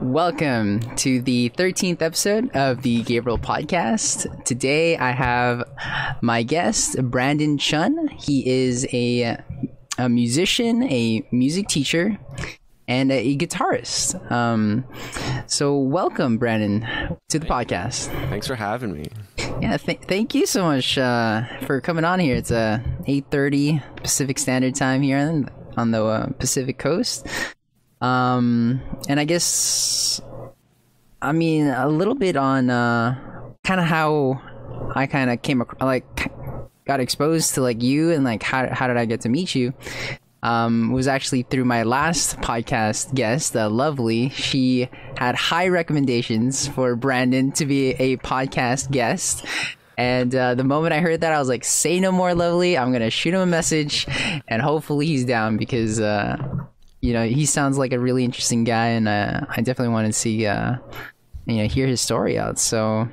Welcome to the 13th episode of the Gabriel Podcast. Today I have my guest, Brandon Chun. He is a musician, a music teacher, and a guitarist. So welcome, Brandon, to the podcast. Thanks for having me. Yeah, thank you so much for coming on here. It's 8:30 Pacific Standard Time here on the Pacific Coast. And I guess, I mean, a little bit on kind of how I kind of got exposed to you, and how did I get to meet you? Was actually through my last podcast guest, Lovely. She had high recommendations for Brandon to be a podcast guest. And the moment I heard that, I was like, say no more, Lovely. I'm going to shoot him a message and hopefully he's down because, he sounds like a really interesting guy, and I definitely want to see, hear his story out. So,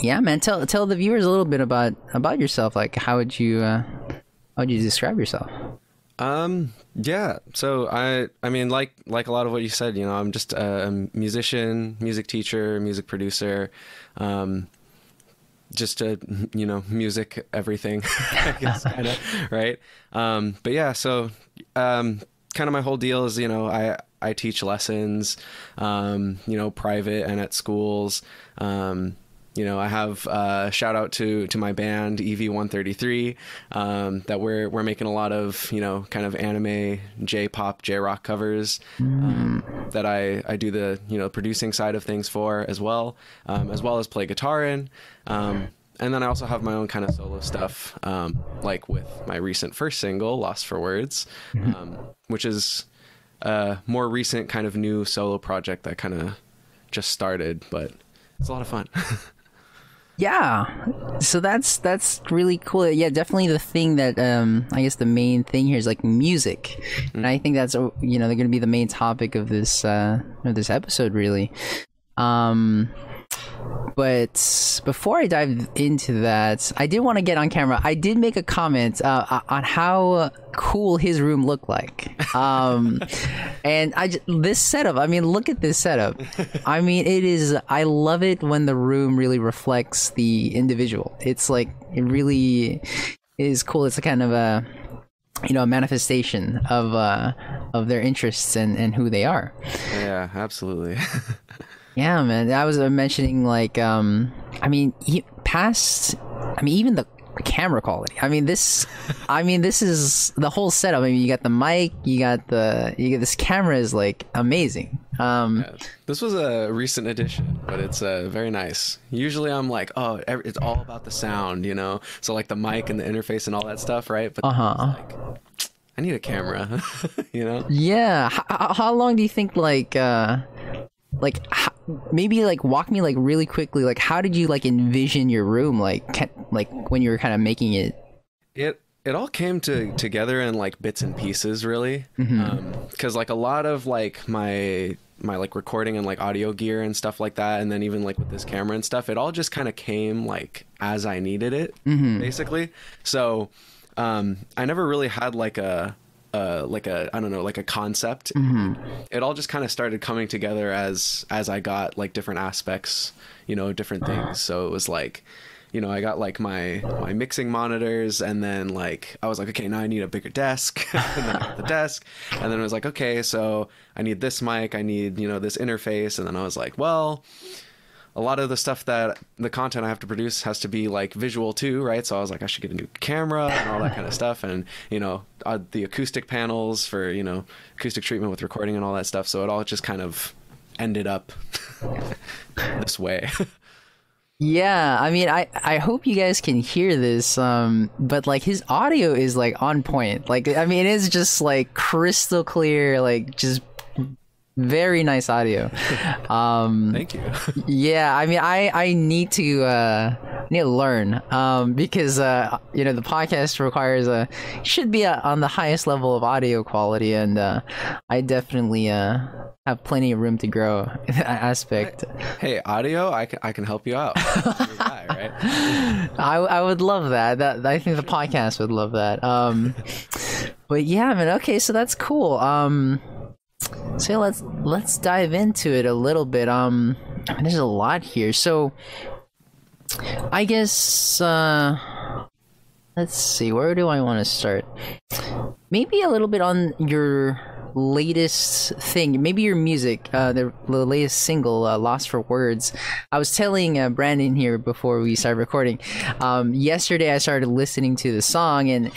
yeah, man, tell the viewers a little bit about yourself. How would you describe yourself? Yeah. So I mean, like a lot of what you said, I'm just a musician, music teacher, music producer, just music, everything, I guess, kind of, right? But yeah, so, kind of my whole deal is, I teach lessons, private and at schools. I have a shout out to my band EV133, that we're making a lot of, kind of anime, J-pop, J-rock covers, that I do the, producing side of things for as well as play guitar in. And then I also have my own kind of solo stuff, like with my recent first single, Lost for Words, which is a more recent kind of new solo project that kind of just started, but it's a lot of fun. Yeah, so that's really cool. Yeah, definitely the thing that I guess the main thing here is music, and I think that's they're going to be the main topic of this episode, really. But before I dive into that, I did want to get on camera. I did make a comment on how cool his room looked like. And this setup, I mean, look at this setup. I mean, I love it when the room really reflects the individual. It's it really is cool. It's a kind of a manifestation of their interests and who they are. Yeah, absolutely. Yeah, man. I was mentioning even the camera quality. This is the whole setup. I mean, you got the mic, you got this camera is amazing. Yeah, this was a recent addition, but it's very nice. Usually I'm it's all about the sound, so the mic and the interface and all that stuff, right? But I need a camera, Yeah. How long do you think maybe walk me really quickly, how did you envision your room when you were kind of making it? It all came together in bits and pieces, really. Because a lot of my recording and audio gear and stuff like that, and then even with this camera and stuff, it all just kind of came as I needed it, basically. So I never really had a concept. It all just kind of started coming together as I got different aspects, different things. So it was I got my mixing monitors, and then I was okay, now I need a bigger desk. And then I got the desk, and then it was okay, so I need this mic, I need this interface, and then I was well, a lot of the stuff that the content I have to produce has to be visual too, right? So I was I should get a new camera and all that kind of stuff, and the acoustic panels for acoustic treatment with recording and all that stuff. So it all just kind of ended up this way. Yeah, I mean, I hope you guys can hear this, but his audio is on point. It is just crystal clear, just very nice audio. Thank you. Yeah, I mean, I need to learn because the podcast requires should be on the highest level of audio quality, and I definitely have plenty of room to grow in that aspect. Hey, audio, I can help you out. You're a guy, right? I would love that. I think the podcast would love that. But yeah, man. Okay, so that's cool. So let's dive into it a little bit. There's a lot here. So I guess let's see, where do I want to start? Maybe a little bit on your latest thing, maybe your music, the latest single, Lost for Words. I was telling Brandon here before we started recording, yesterday I started listening to the song, and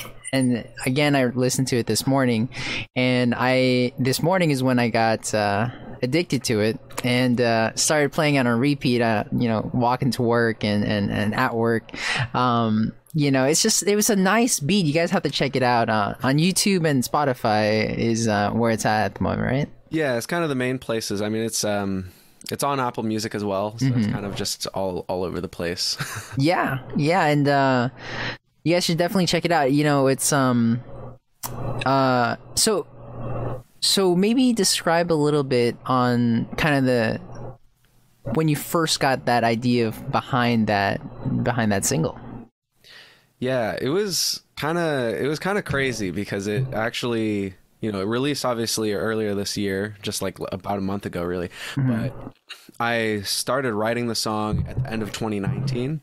again I listened to it this morning, and this morning is when I got addicted to it and started playing it on repeat, walking to work and at work. It was a nice beat. You guys have to check it out on YouTube, and Spotify is where it's at the moment, right? Yeah, it's kind of the main places. I mean, it's on Apple Music as well, so it's kind of just all over the place. yeah, and you guys should definitely check it out. It's so maybe describe a little bit on kind of when you first got that idea behind that single. Yeah, it was kind of crazy because it actually, it released obviously earlier this year, just like about a month ago, really. But I started writing the song at the end of 2019.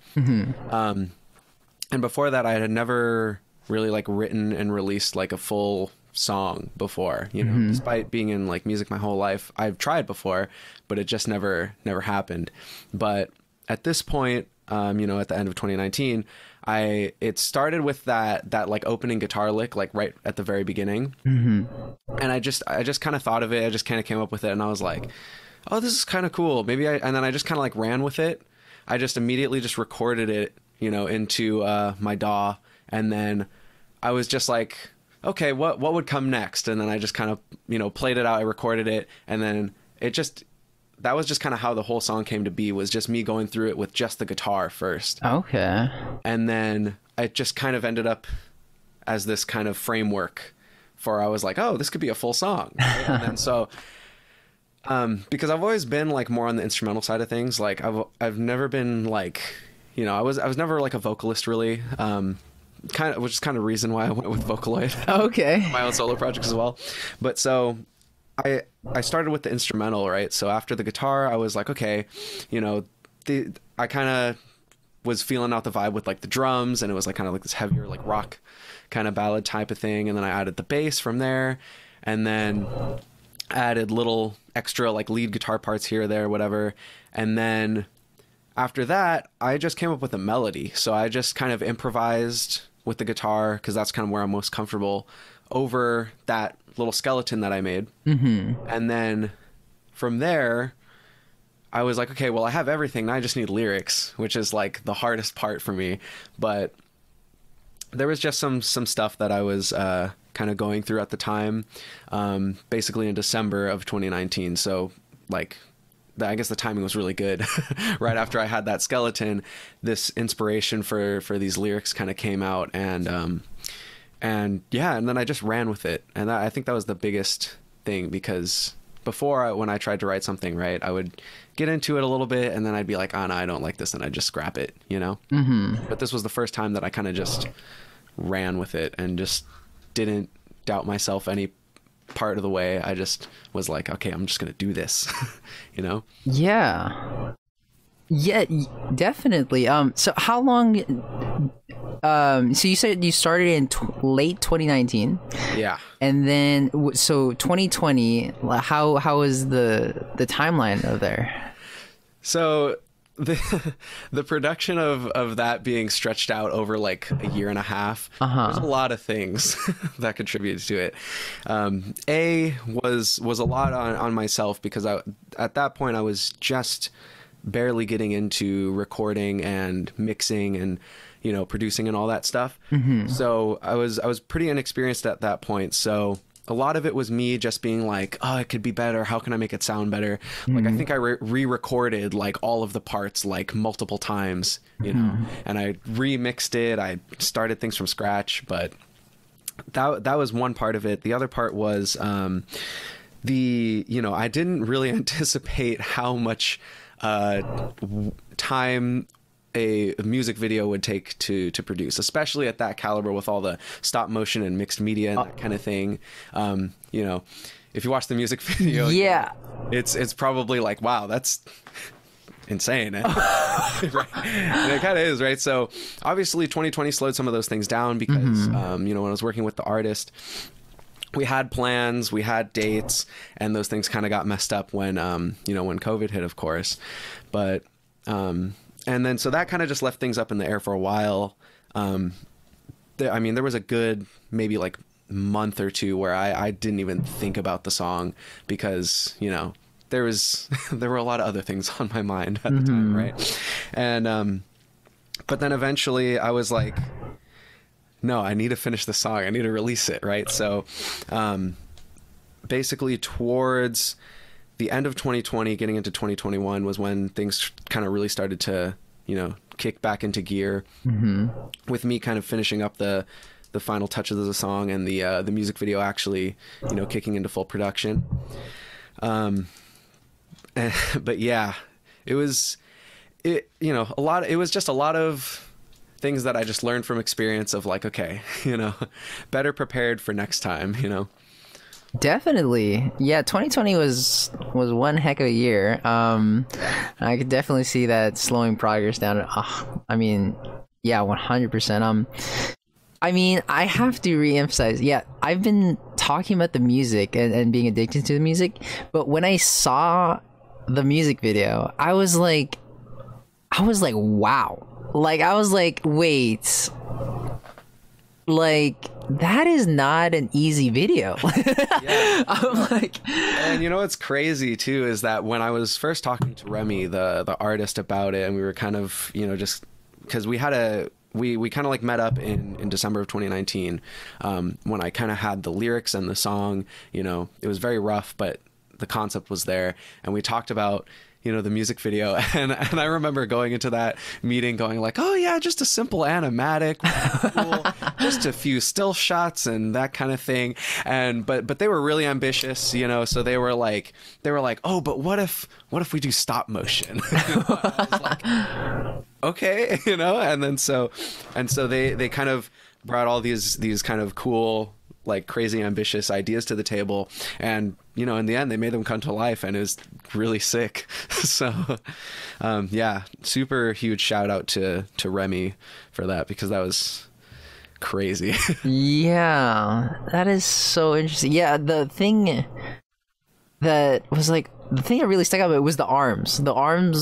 And before that, I had never really like written and released like a full song before, despite being in like music my whole life. I've tried before, but it just never happened. But at this point, at the end of 2019, it started with that like opening guitar lick, like right at the very beginning. And I just kind of thought of it. I just kind of came up with it, and I was like, oh, this is kind of cool. And then I just kind of like ran with it. I just immediately just recorded it, into my DAW, and then I was just like, okay, what would come next? And then I just kind of, played it out. I recorded it, and then that was just kind of how the whole song came to be, was just me going through it with just the guitar first. Okay. And then it just kind of ended up as this kind of framework for, I was like, oh, this could be a full song. Right? And then so, because I've always been like more on the instrumental side of things. Like I've never been like, I was never like a vocalist really. Which is kind of the reason why I went with Vocaloid. Okay. My own solo projects as well. But so I started with the instrumental, right? So after the guitar, I was like, okay, I kind of was feeling out the vibe with like the drums, and it was like kind of like this heavier like rock kind of ballad type of thing. And then I added the bass from there, and then added little extra like lead guitar parts here or there, whatever. And then after that, I just came up with a melody. So I just kind of improvised with the guitar, because that's kind of where I'm most comfortable, over that little skeleton that I made. And then from there, I was like, okay, well, I have everything. Now I just need lyrics, which is like the hardest part for me. But there was just some stuff that I was kind of going through at the time, basically in December of 2019. So like, I guess the timing was really good. Right after I had that skeleton, this inspiration for these lyrics kind of came out, and yeah, and then I just ran with it. And I think that was the biggest thing, because before, when I tried to write something, right, I would get into it a little bit, and then I'd be like, oh no, I don't like this, and I'd just scrap it, But this was the first time that I kind of just ran with it and just didn't doubt myself any part of the way. I just was like, okay, I'm just gonna do this. Yeah, definitely. So how long so you said you started in late 2019? Yeah. And then so 2020, how is the timeline of there? So the production of that being stretched out over like a year and a half, there's a lot of things that contributed to it. Was a lot on myself, because at that point I was just barely getting into recording and mixing and producing and all that stuff. So I was pretty inexperienced at that point. So a lot of it was me just being like, oh, it could be better. How can I make it sound better? Like, I think I re-recorded like all of the parts like multiple times, and I remixed it. I started things from scratch, but that was one part of it. The other part was I didn't really anticipate how much time a music video would take to produce, especially at that caliber with all the stop motion and mixed media and that kind of thing. if you watch the music video, Yeah. it's probably like, wow, that's insane. Right? And it kind of is, right? So obviously 2020 slowed some of those things down because, you know, when I was working with the artist, we had plans, we had dates, and those things kind of got messed up when, you know, when COVID hit, of course. But, and then, so that kind of just left things up in the air for a while. I mean, there was a good, maybe like month or two where I didn't even think about the song because, you know, there were a lot of other things on my mind at the time. Right. And, but then eventually I was like, no, I need to finish the song. I need to release it. Right. So, basically towards the end of 2020, getting into 2021 was when things kind of really started to, you know, kick back into gear with me kind of finishing up the final touches of the song and the music video actually, you know, kicking into full production. But yeah, it was just a lot of things that I just learned from experience of like, okay, you know, better prepared for next time, you know? Definitely. Yeah, 2020 was one heck of a year. I could definitely see that slowing progress down. I mean, yeah, 100%. I mean, I have to reemphasize, yeah, I've been talking about the music and being addicted to the music, but when I saw the music video, I was like, wow. Like, I was like, wait, like, that is not an easy video. Yeah. I'm like, and you know what's crazy too is that when I was first talking to Remy, the artist, about it, and we were kind of, you know, just because we kind of like met up in December of 2019, when I kind of had the lyrics and the song, you know, it was very rough, but the concept was there, and we talked about, you know, the music video, and I remember going into that meeting going like, oh yeah, just a simple animatic, cool, just a few still shots and that kind of thing, and but they were really ambitious, you know, so they were like, oh, but what if we do stop motion? You know, I was like, okay, you know, and so they kind of brought all these kind of cool, like crazy ambitious ideas to the table, and you know, in the end they made them come to life, and it was really sick. So yeah, super huge shout out to Remy for that, because that was crazy. Yeah, that is so interesting. Yeah, the thing that really stuck out about it was the arms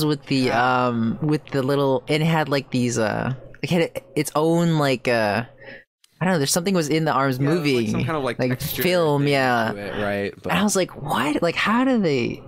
with the little, and it had like these it had its own like I don't know, there's something was in the arms moving, like some kind of like film, yeah, right. But and I was like, what? Like, how do they?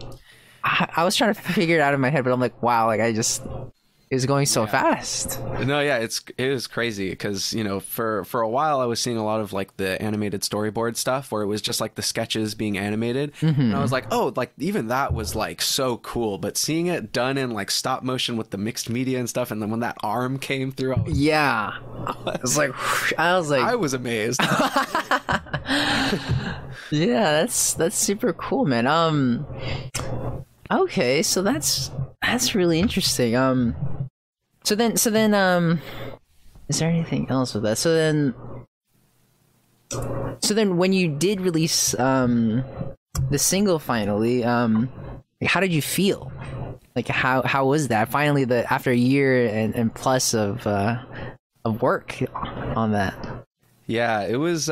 I was trying to figure it out in my head, but I'm like, wow, like it was going so fast. No, yeah, it was crazy because, you know, for a while I was seeing a lot of like the animated storyboard stuff where it was just like the sketches being animated, and I was like, oh, like even that was like so cool, but seeing it done in like stop motion with the mixed media and stuff, and then when that arm came through, I was I was amazed. Yeah, that's super cool, man. Okay, so that's really interesting. So then, is there anything else with that? So then when you did release the single finally, how did you feel? Like how was that? Finally, after a year and plus of work on that. Yeah, it was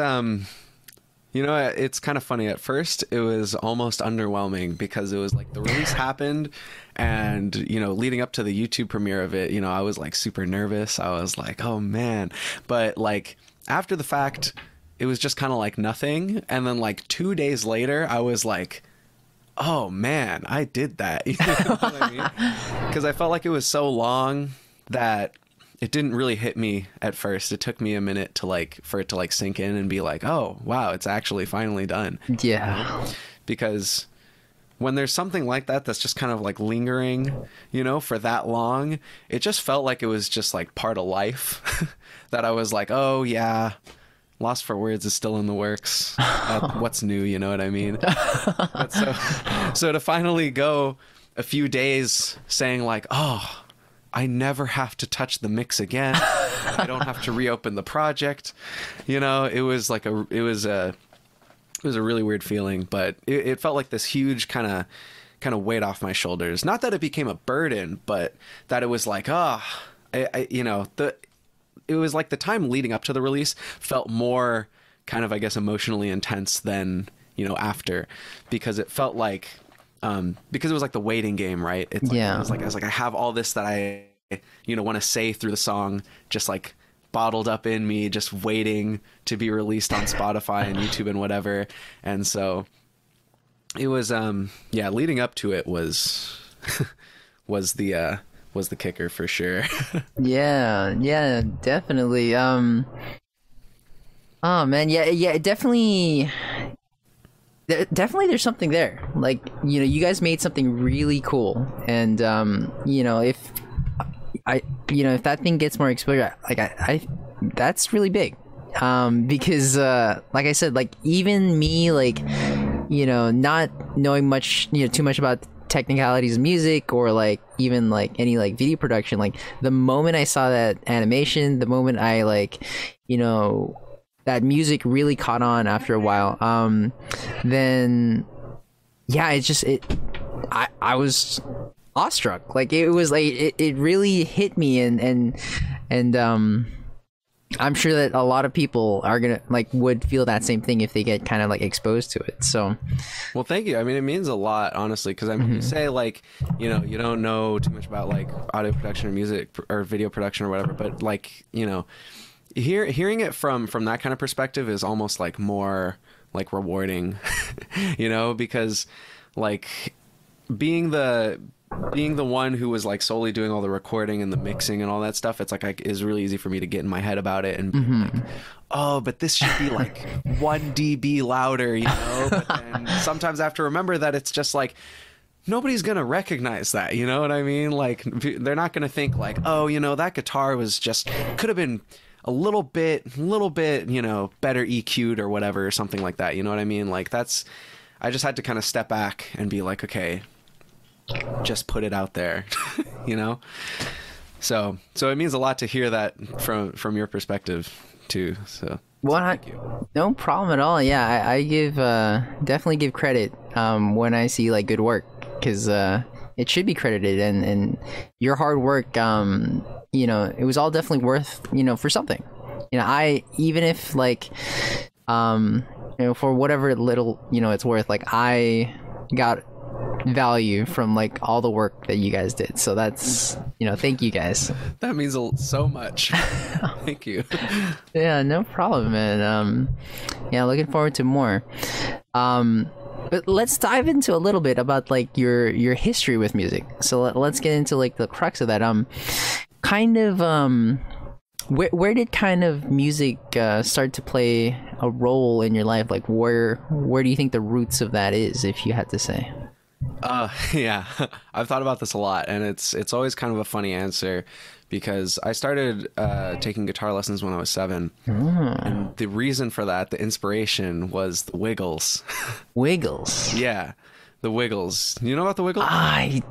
you know, it's kind of funny. At first, it was almost underwhelming because it was like the release happened, and, you know, leading up to the YouTube premiere of it, you know, I was like super nervous. I was like, oh man. But like after the fact, it was just kind of like nothing. And then like 2 days later, I was like, oh man, I did that. You know what I mean? Because I felt like it was so long that it didn't really hit me at first. It took me a minute for it to sink in and be like, oh wow, it's actually finally done. Yeah. Because when there's something like that that's just kind of like lingering, you know, for that long, it just felt like it was just like part of life. That I was like, oh yeah, Lost for Words is still in the works. What's new, you know what I mean? But so to finally go a few days saying like, oh, I never have to touch the mix again. I don't have to reopen the project. You know, it was It was a really weird feeling, but it felt like this huge kind of weight off my shoulders. Not that it became a burden, but that it was like, it was like the time leading up to the release felt more kind of, I guess, emotionally intense than, after, because it felt like, because it was like the waiting game, right? It's like, Yeah. I was like, I have all this that I, want to say through the song, just like bottled up in me, just waiting to be released on Spotify and YouTube and whatever. And so it was, leading up to it was, was the kicker for sure. Yeah, definitely. Oh man, yeah, definitely. Definitely, there's something there. Like, you guys made something really cool, and if that thing gets more exposure, like I that's really big. Because like I said, like even me, like not knowing much, too much about technicalities of music, or like even like any like video production, like the moment I saw that animation, the moment I like that music really caught on after a while, then yeah, I was awestruck. Like it was like it really hit me, and I'm sure that a lot of people are gonna would feel that same thing if they get kind of like exposed to it. So, well, thank you. I mean, it means a lot, honestly, because I mean, you say like you don't know too much about like audio production or music or video production or whatever, but like hearing it from that kind of perspective is almost like more like rewarding, because like being the one who was like solely doing all the recording and the mixing and all that stuff, it's like is really easy for me to get in my head about it and be like, oh, but this should be like 1 dB louder, but then sometimes I have to remember that it's just like nobody's gonna recognize that, you know what I mean? Like they're not gonna think like, oh, that guitar was just could have been a little bit, better EQ'd or whatever, or something like that. You know what I mean? Like I just had to kind of step back and be like, okay, just put it out there, So it means a lot to hear that from your perspective too. So thank you. No problem at all. Yeah, I give definitely give credit when I see like good work, because it should be credited, and your hard work, it was all definitely worth, for something. I, even if like for whatever little it's worth, like I got value from like all the work that you guys did, so that's thank you guys. That means so much. Thank you. Yeah, no problem, man. Looking forward to more. But let's dive into a little bit about like your history with music. So let's get into like the crux of that. Where did kind of music start to play a role in your life? Like where do you think the roots of that is, if you had to say? Yeah, I've thought about this a lot, and it's always kind of a funny answer, because I started taking guitar lessons when I was 7, and the reason for that, the inspiration, was the Wiggles. Wiggles? Yeah, the Wiggles. You know about the Wiggles? I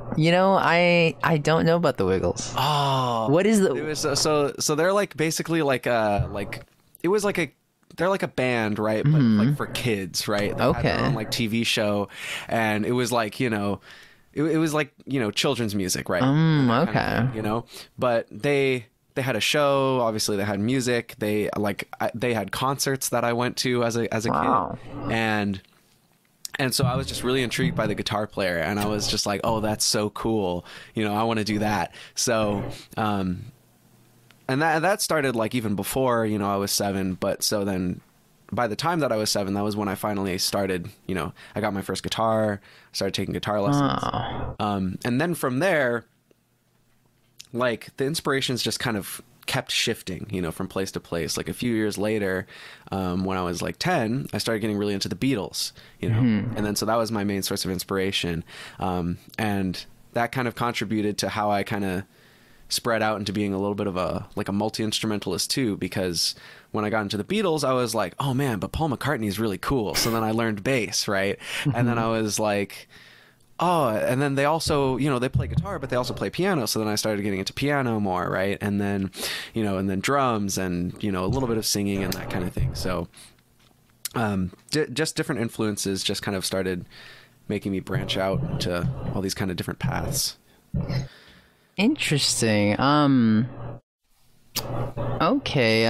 don't know about the Wiggles. Oh, what is the? It was so they're like basically like it was like a. They're like a band, right? But like for kids, right? They had their own like TV show, and it was like it was like children's music, right? Okay. Kind of thing, but they had a show. Obviously, they had music. They had concerts that I went to as a Wow. kid, and so I was just really intrigued by the guitar player, and I was just like, oh, that's so cool. I want to do that. So. And that started like even before, I was 7. But so then by the time that I was 7, that was when I finally started, I got my first guitar, started taking guitar lessons. Oh. And then from there, like the inspirations just kind of kept shifting, from place to place. Like a few years later, when I was like 10, I started getting really into the Beatles, and then so that was my main source of inspiration. And that kind of contributed to how I kind of spread out into being a little bit of a multi-instrumentalist too, because when I got into the Beatles, I was like, oh man, but Paul McCartney is really cool. So then I learned bass, right? And then I was like, oh, and then they also, they play guitar, but they also play piano. So then I started getting into piano more, right? And then, and then drums and, a little bit of singing and that kind of thing. So just different influences just kind of started making me branch out to all these kind of different paths. Interesting. Okay.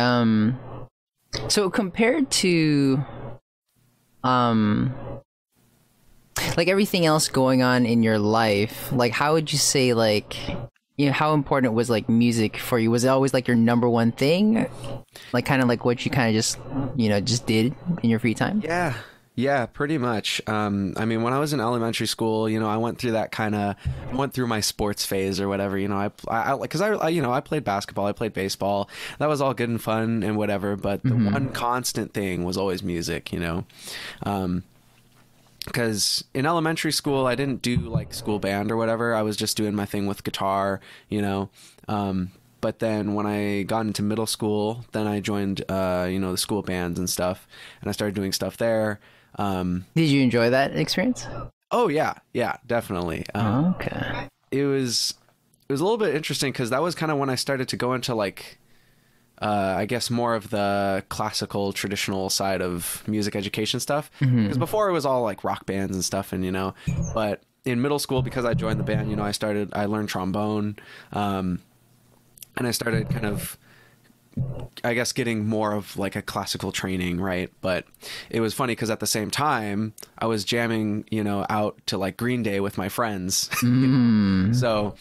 So compared to like everything else going on in your life, like how would you say, like, you know, how important was like music for you? Was it always like your number one thing, like kind of like what you kind of just, you know, just did in your free time? Yeah, pretty much. I mean, when I was in elementary school, you know, I went through my sports phase or whatever, you know, you know, I played basketball, I played baseball. That was all good and fun and whatever. But the one constant thing was always music, you know. Because in elementary school, I didn't do like school band or whatever. I was just doing my thing with guitar, you know. But then when I got into middle school, then I joined, you know, the school bands and stuff, and I started doing stuff there. Did you enjoy that experience? Oh yeah, definitely. Okay. It was a little bit interesting because that was kind of when I started to go into like, I guess more of the classical traditional side of music education stuff. Because before it was all like rock bands and stuff, and you know, but in middle school, because I joined the band, you know, I learned trombone, and I started kind of, I guess, getting more of like a classical training, right? But it was funny because at the same time I was jamming, you know, out to like Green Day with my friends. You know? So,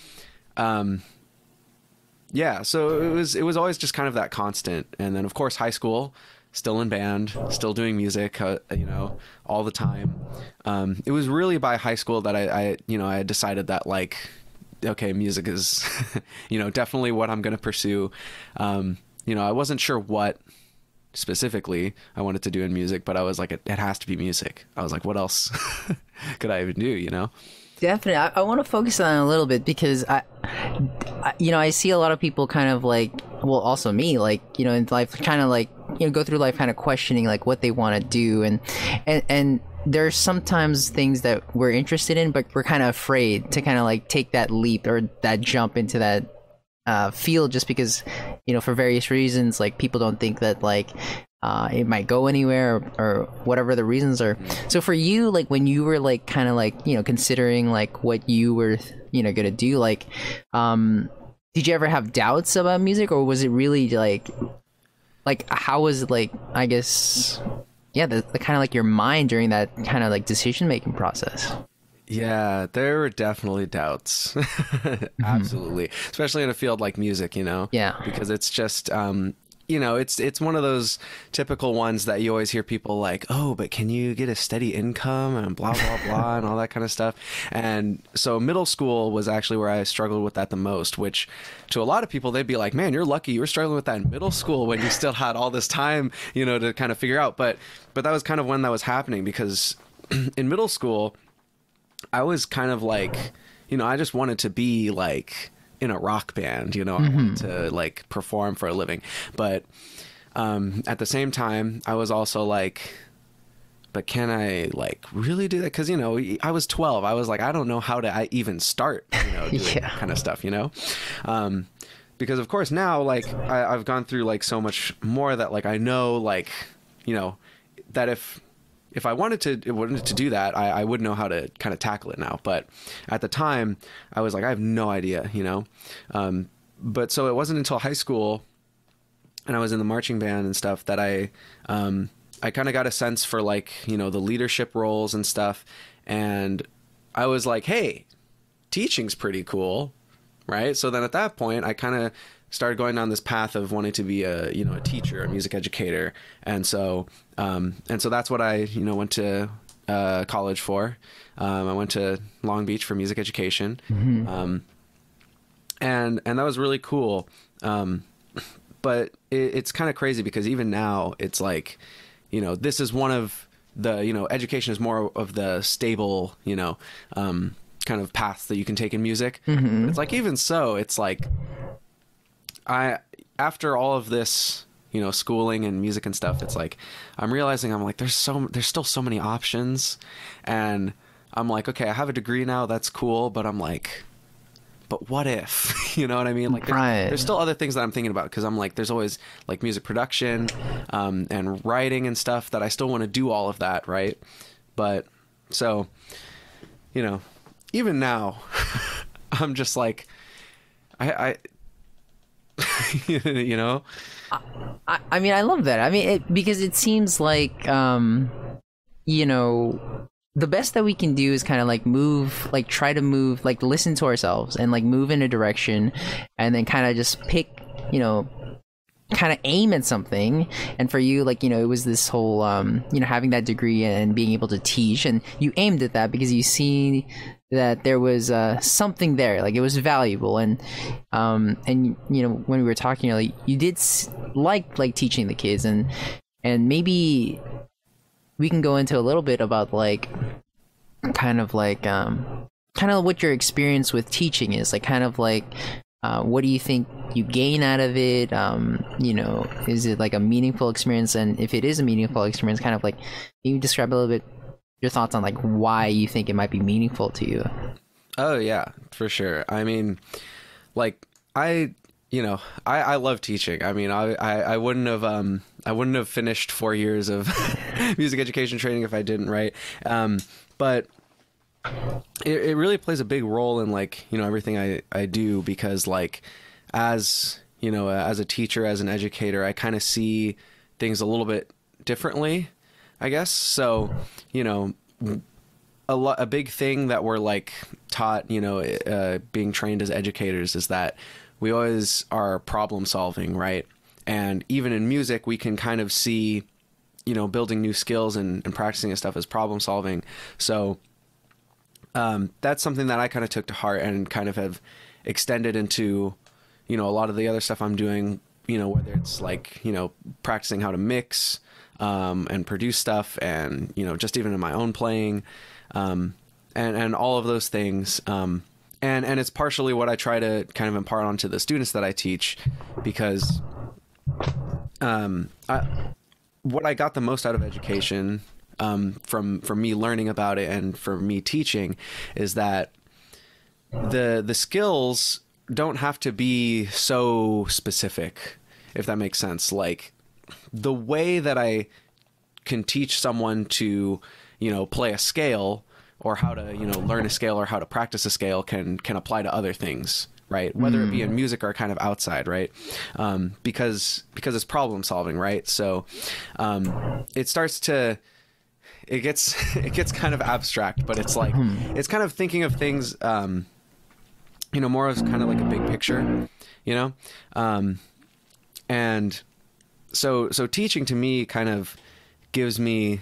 yeah, so it was always just kind of that constant. And then of course high school, still in band, still doing music, you know, all the time. It was really by high school that I you know, I had decided that like, okay, music is, you know, definitely what I'm going to pursue. You know, I wasn't sure what specifically I wanted to do in music, but I was like, it has to be music. I was like, what else could I even do, you know? Definitely. I want to focus on it a little bit because you know, I see a lot of people kind of like, well, also me, like, you know, in life, kind of like, you know, go through life kind of questioning like what they want to do. And there's sometimes things that we're interested in, but we're kind of afraid to kind of like take that leap or that jump into that field just because, you know, for various reasons, like people don't think that like it might go anywhere or whatever the reasons are. So for you, like when you were like kind of like, you know, considering like what you were, you know, gonna do, like did you ever have doubts about music, or was it really like how was it, like, I guess, yeah, the kind of like your mind during that kind of like decision making process? Yeah, there were definitely doubts. Absolutely. Especially in a field like music, you know? Yeah. Because it's just, you know, it's one of those typical ones that you always hear people like, oh, but can you get a steady income and blah, blah, blah, and all that kind of stuff. And so middle school was actually where I struggled with that the most, which to a lot of people, they'd be like, man, you're lucky you were struggling with that in middle school when you still had all this time, you know, to kind of figure out. But that was kind of when that was happening, because in middle school, I was kind of like, you know, I just wanted to be like in a rock band, you know, I wanted to like perform for a living. But at the same time, I was also like, but can I like really do that? Because, you know, I was 12. I was like, I don't know how to even start, you know, doing that kind of stuff, you know? Because of course now, like I've gone through like so much more that like I know, like, you know, that if I wanted to do that, I would know how to kind of tackle it now. But at the time, I was like, I have no idea, you know? But so it wasn't until high school and I was in the marching band and stuff that I kind of got a sense for like, you know, the leadership roles and stuff. And I was like, hey, teaching's pretty cool, right? So then at that point, I kind of started going down this path of wanting to be a, you know, a teacher, a music educator. And so that's what I, you know, went to college for. I went to Long Beach for music education. And that was really cool. But it's kind of crazy because even now it's like, you know, this is one of the, you know, education is more of the stable, you know, kind of paths that you can take in music. But it's like, even so, it's like, after all of this, you know, schooling and music and stuff, it's like, I'm realizing I'm like, there's still so many options. And I'm like, okay, I have a degree now. That's cool. But I'm like, but what if, you know what I mean? Like there's still other things that I'm thinking about, because I'm like, there's always like music production, and writing and stuff that I still want to do all of that. Right. But so, you know, even now I'm just like, I you know, I mean, I love that. I mean, because it seems like, you know, the best that we can do is kind of like move, like try to move, like listen to ourselves and like move in a direction, and then kind of just pick, you know, kind of aim at something. And for you, like, you know, it was this whole, you know, having that degree and being able to teach, and you aimed at that because you see that there was something there, like it was valuable. And you know, when we were talking, you know, like, you did like teaching the kids, and maybe we can go into a little bit about like kind of what your experience with teaching is like, kind of like what do you think you gain out of it? You know, is it like a meaningful experience? And if it is a meaningful experience, kind of like, can you describe a little bit your thoughts on like why you think it might be meaningful to you? Oh yeah, for sure. I mean, like you know, I love teaching. I mean, I wouldn't have finished 4 years of music education training if I didn't, right? But it really plays a big role in like, you know, everything I do, because like, as you know, as a teacher, as an educator, I kind of see things a little bit differently, I guess. So, you know, a big thing that we're like taught, you know, being trained as educators, is that we always are problem solving, right? And even in music, we can kind of see, you know, building new skills and practicing and stuff as problem solving. So that's something that I kind of took to heart and kind of have extended into, you know, a lot of the other stuff I'm doing, you know, whether it's like, you know, practicing how to mix and produce stuff, and, you know, just even in my own playing, and all of those things. And it's partially what I try to kind of impart onto the students that I teach, because what I got the most out of education, from me learning about it and from me teaching, is that the skills don't have to be so specific, if that makes sense. Like, the way that I can teach someone to, you know, play a scale, or how to, you know, learn a scale, or how to practice a scale, can apply to other things, right? Whether it be in music or kind of outside, right? Because it's problem solving, right? So it starts to, it gets kind of abstract, but it's like, it's kind of thinking of things, you know, more as kind of like a big picture, you know? And so teaching to me kind of gives me,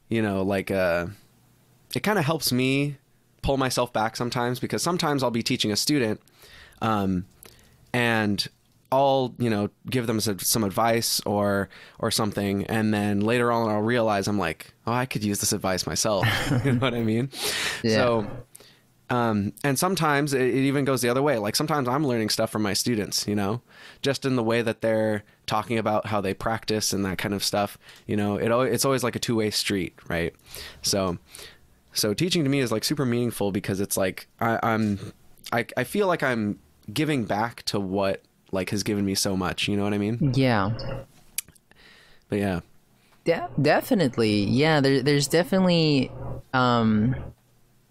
you know, like it kind of helps me pull myself back sometimes, because sometimes I'll be teaching a student, and I'll, you know, give them some advice or something, and then later on I'll realize, I'm like, oh, I could use this advice myself. You know what I mean? Yeah. So, and sometimes it even goes the other way. Like, sometimes I'm learning stuff from my students, you know, just in the way that they're talking about how they practice and that kind of stuff. You know, it's always like a two-way street, right? So teaching to me is like super meaningful, because it's like I feel like I'm giving back to what like has given me so much. You know what I mean? Yeah. But yeah. Definitely. Yeah. There's definitely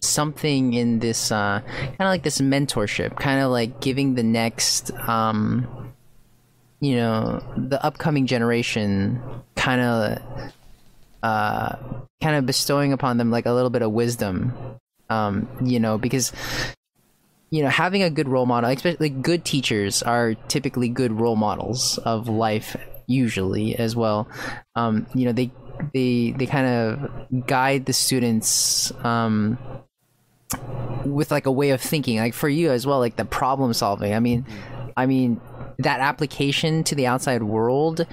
something in this kind of like this mentorship, kind of like giving the next you know, the upcoming generation, kind of bestowing upon them like a little bit of wisdom, you know, because, you know, having a good role model, especially good teachers, are typically good role models of life, usually as well. You know, they kind of guide the students with like a way of thinking, like for you as well, like the problem solving. I mean that application to the outside world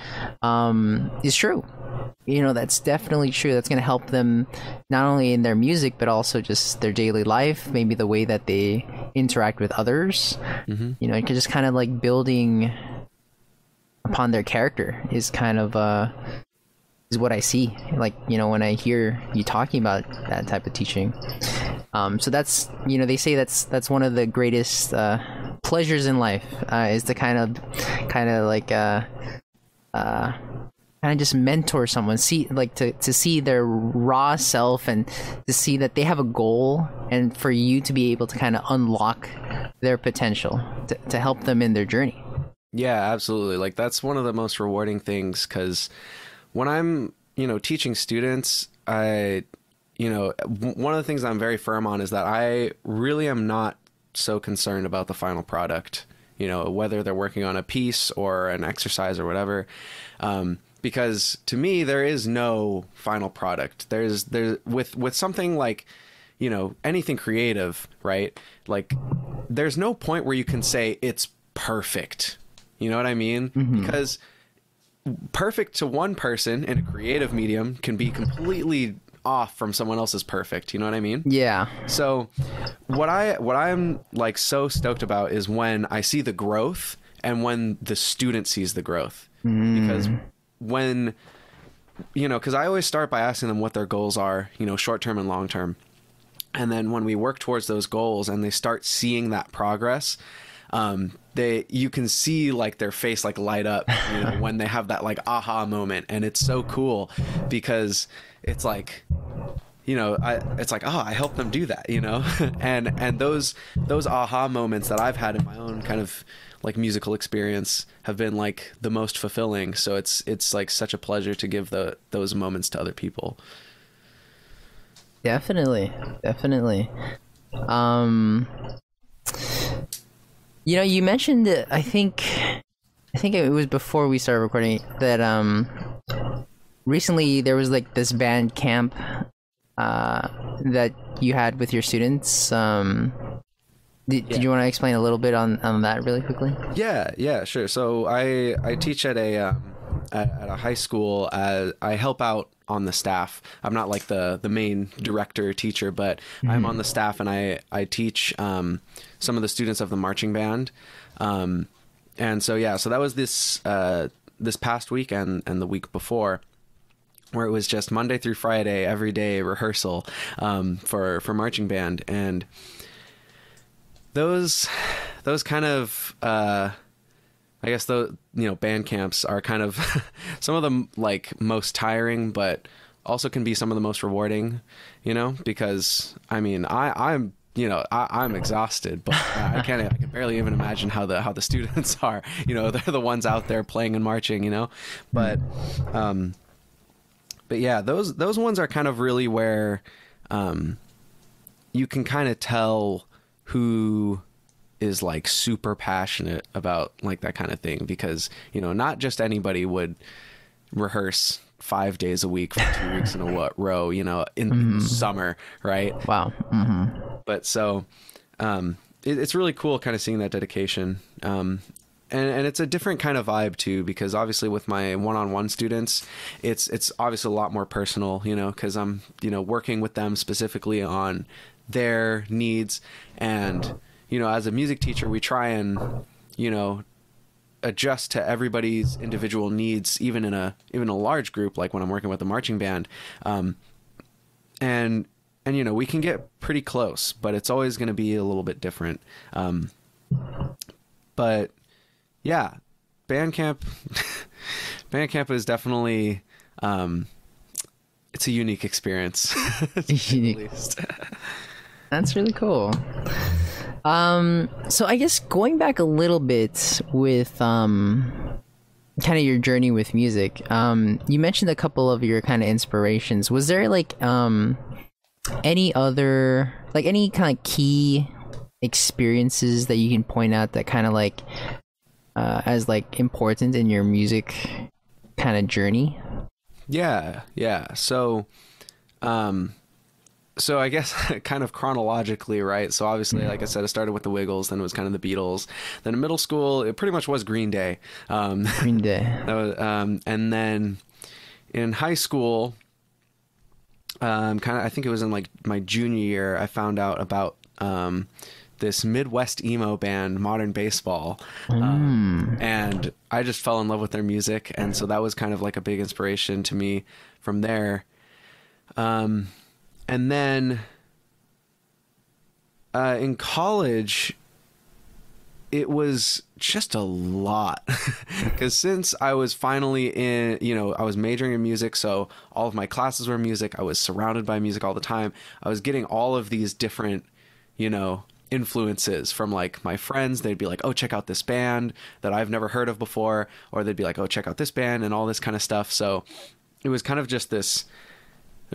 is true. You know, that's definitely true. That's going to help them not only in their music, but also just their daily life, maybe the way that they interact with others. You know, it can just kind of like building upon their character is kind of is what I see. Like, you know, when I hear you talking about that type of teaching. So that's, they say that's one of the greatest pleasures in life, is to kind of like kind of just mentor someone, see, like, to see their raw self, and to see that they have a goal, and for you to be able to kind of unlock their potential, to help them in their journey. Yeah, absolutely. Like, that's one of the most rewarding things, because when I'm, teaching students, one of the things I'm very firm on is that I really am not so concerned about the final product, whether they're working on a piece or an exercise or whatever. Because to me, there is no final product. There's with something like, anything creative, right? Like, there's no point where you can say it's perfect. You know what I mean? Mm-hmm. Because perfect to one person in a creative medium can be completely off from someone else's perfect. You know what I mean? Yeah. So what I'm like so stoked about is when I see the growth, and when the student sees the growth. Because when, because I always start by asking them what their goals are, short term and long term. And then when we work towards those goals and they start seeing that progress, you can see like their face like light up, when they have that like aha moment. And it's so cool, because it's like, it's like, oh, I helped them do that, and those aha moments that I've had in my own kind of like musical experience have been like the most fulfilling. So it's like such a pleasure to give those moments to other people. Definitely. You mentioned that, I think it was before we started recording, that recently there was like this band camp that you had with your students. Did you want to explain a little bit on that really quickly? Yeah, sure. So I teach at a high school. I help out on the staff. I'm not like the main director teacher, but I'm on the staff, and I teach some of the students of the marching band. And so that was this past week and the week before, where it was just Monday through Friday, every day rehearsal for marching band. And those kind of I guess band camps are kind of some of them like most tiring, but also can be some of the most rewarding, because I mean I'm exhausted, but I can barely even imagine how the students are. They're the ones out there playing and marching, but yeah, those ones are kind of really where you can kind of tell who is like super passionate about like that kind of thing, because not just anybody would rehearse 5 days a week for 2 weeks in a row, in summer, right? Wow. But so it's really cool kind of seeing that dedication, and it's a different kind of vibe too, because obviously with my one-on-one students, it's obviously a lot more personal, because I'm working with them specifically on their needs. And as a music teacher, we try and adjust to everybody's individual needs, even in a large group, like when I'm working with the marching band. And we can get pretty close, but it's always going to be a little bit different. But yeah, band camp is definitely it's a unique experience. At least. That's really cool. So I guess going back a little bit with kind of your journey with music, you mentioned a couple of your kind of inspirations. Was there like any other, like any kind of key experiences that you can point out that kind of like as like important in your music kind of journey? Yeah. So I guess kind of chronologically, right? So obviously, like I said, I started with the Wiggles, then it was kind of the Beatles. Then in middle school, it pretty much was Green Day. Green Day. That was, and then in high school, I think it was in like my junior year, I found out about this Midwest emo band, Modern Baseball. And I just fell in love with their music. And so that was kind of like a big inspiration to me from there. And then in college, it was just a lot because since I was finally in, I was majoring in music. So all of my classes were music. I was surrounded by music all the time. I was getting all of these different, influences from like my friends. They'd be like, oh, check out this band that I've never heard of before. Or they'd be like, oh, check out this band and all this kind of stuff. So it was kind of just there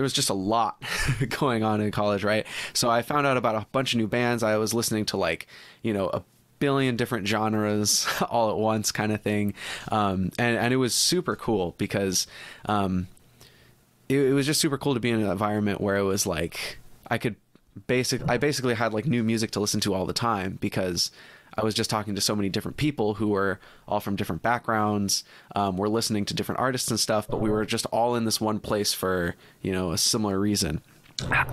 was just a lot going on in college, right? So I found out about a bunch of new bands. I was listening to like, a billion different genres all at once kind of thing. And it was super cool because it was just super cool to be in an environment where it was like I basically had like new music to listen to all the time because I was just talking to so many different people who were all from different backgrounds. We're listening to different artists and stuff, but we were just all in this one place for, a similar reason.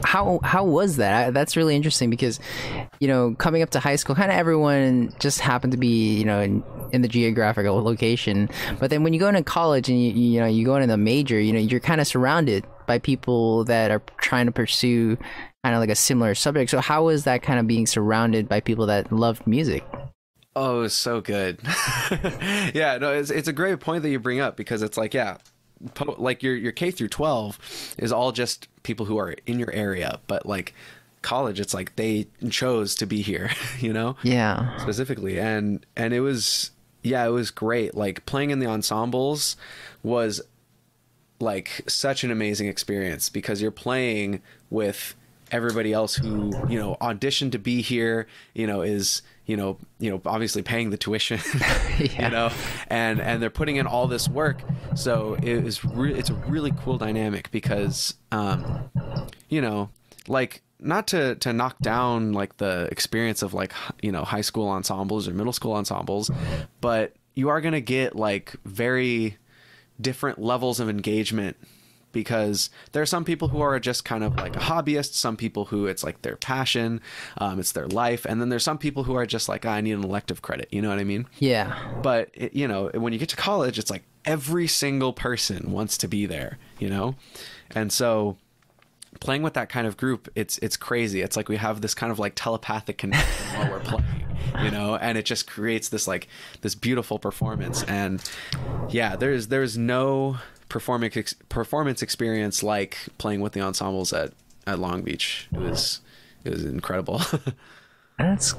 How was that? That's really interesting because, coming up to high school, kind of everyone just happened to be, in the geographical location. But then when you go into college and you go into the major, you're kind of surrounded by people that are trying to pursue kind of like a similar subject. So how was that kind of being surrounded by people that loved music? Oh, it was so good. Yeah, no, it's a great point that you bring up because it's like, yeah, like your K through 12 is all just people who are in your area, but like college, it's like they chose to be here, Yeah. Specifically. And it was, it was great. Like playing in the ensembles was like such an amazing experience because you're playing with everybody else who, auditioned to be here, is, obviously paying the tuition, Yeah. and they're putting in all this work. So it's a really cool dynamic because, like not to knock down like the experience of like, high school ensembles or middle school ensembles, but you are going to get like very different levels of engagement because there are some people who are just kind of like a hobbyist, some people who it's like their passion, it's their life. And then there's some people who are just like, I need an elective credit. You know what I mean? Yeah. But, when you get to college, it's like every single person wants to be there, And so playing with that kind of group, it's crazy. It's like we have this kind of like telepathic connection while we're playing, and it just creates this like this beautiful performance. And yeah, there's no performance experience like playing with the ensembles at Long Beach. It was incredible. That's